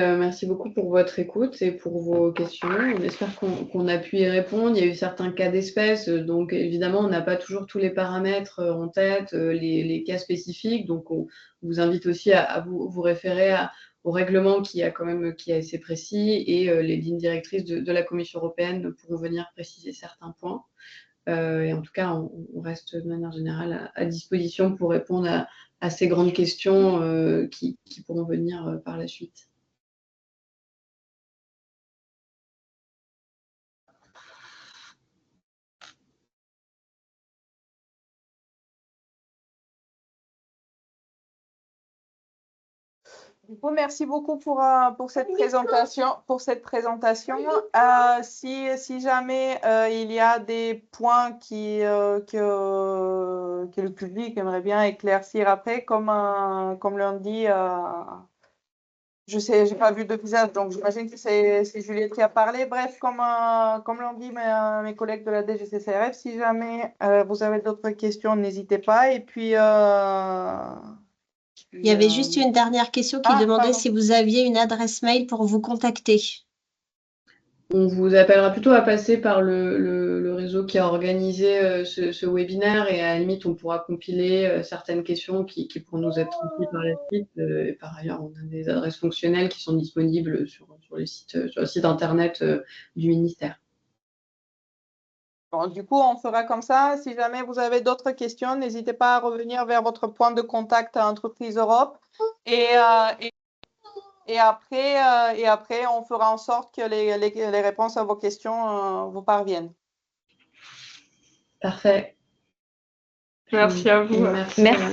beaucoup pour votre écoute et pour vos questions. On espère qu'on a pu y répondre. Il y a eu certains cas d'espèce, donc évidemment, on n'a pas toujours tous les paramètres en tête, les cas spécifiques. Donc, on vous invite aussi à vous référer au règlement qui est assez précis, et les lignes directrices de la Commission européenne pourront venir préciser certains points. Et en tout cas, on reste de manière générale à disposition pour répondre à ces grandes questions qui pourront venir par la suite. Du coup, merci beaucoup pour cette présentation. Si jamais il y a des points que le public aimerait bien éclaircir après, comme l'on dit, je sais, j'ai pas vu de visage, donc j'imagine que c'est Juliette qui a parlé. Bref, comme l'ont dit mes collègues de la DGCCRF, si jamais vous avez d'autres questions, n'hésitez pas. Et puis il y avait juste une dernière question qui demandait si vous aviez une adresse mail pour vous contacter. On vous appellera plutôt à passer par le réseau qui a organisé ce webinaire, et à la limite, on pourra compiler certaines questions qui pourront nous être transmises par la suite. Et par ailleurs, on a des adresses fonctionnelles qui sont disponibles sur le site internet du ministère. Bon, du coup, on fera comme ça. Si jamais vous avez d'autres questions, n'hésitez pas à revenir vers votre point de contact à Entreprise Europe. Et après, on fera en sorte que les réponses à vos questions vous parviennent. Parfait. Merci à vous. Merci.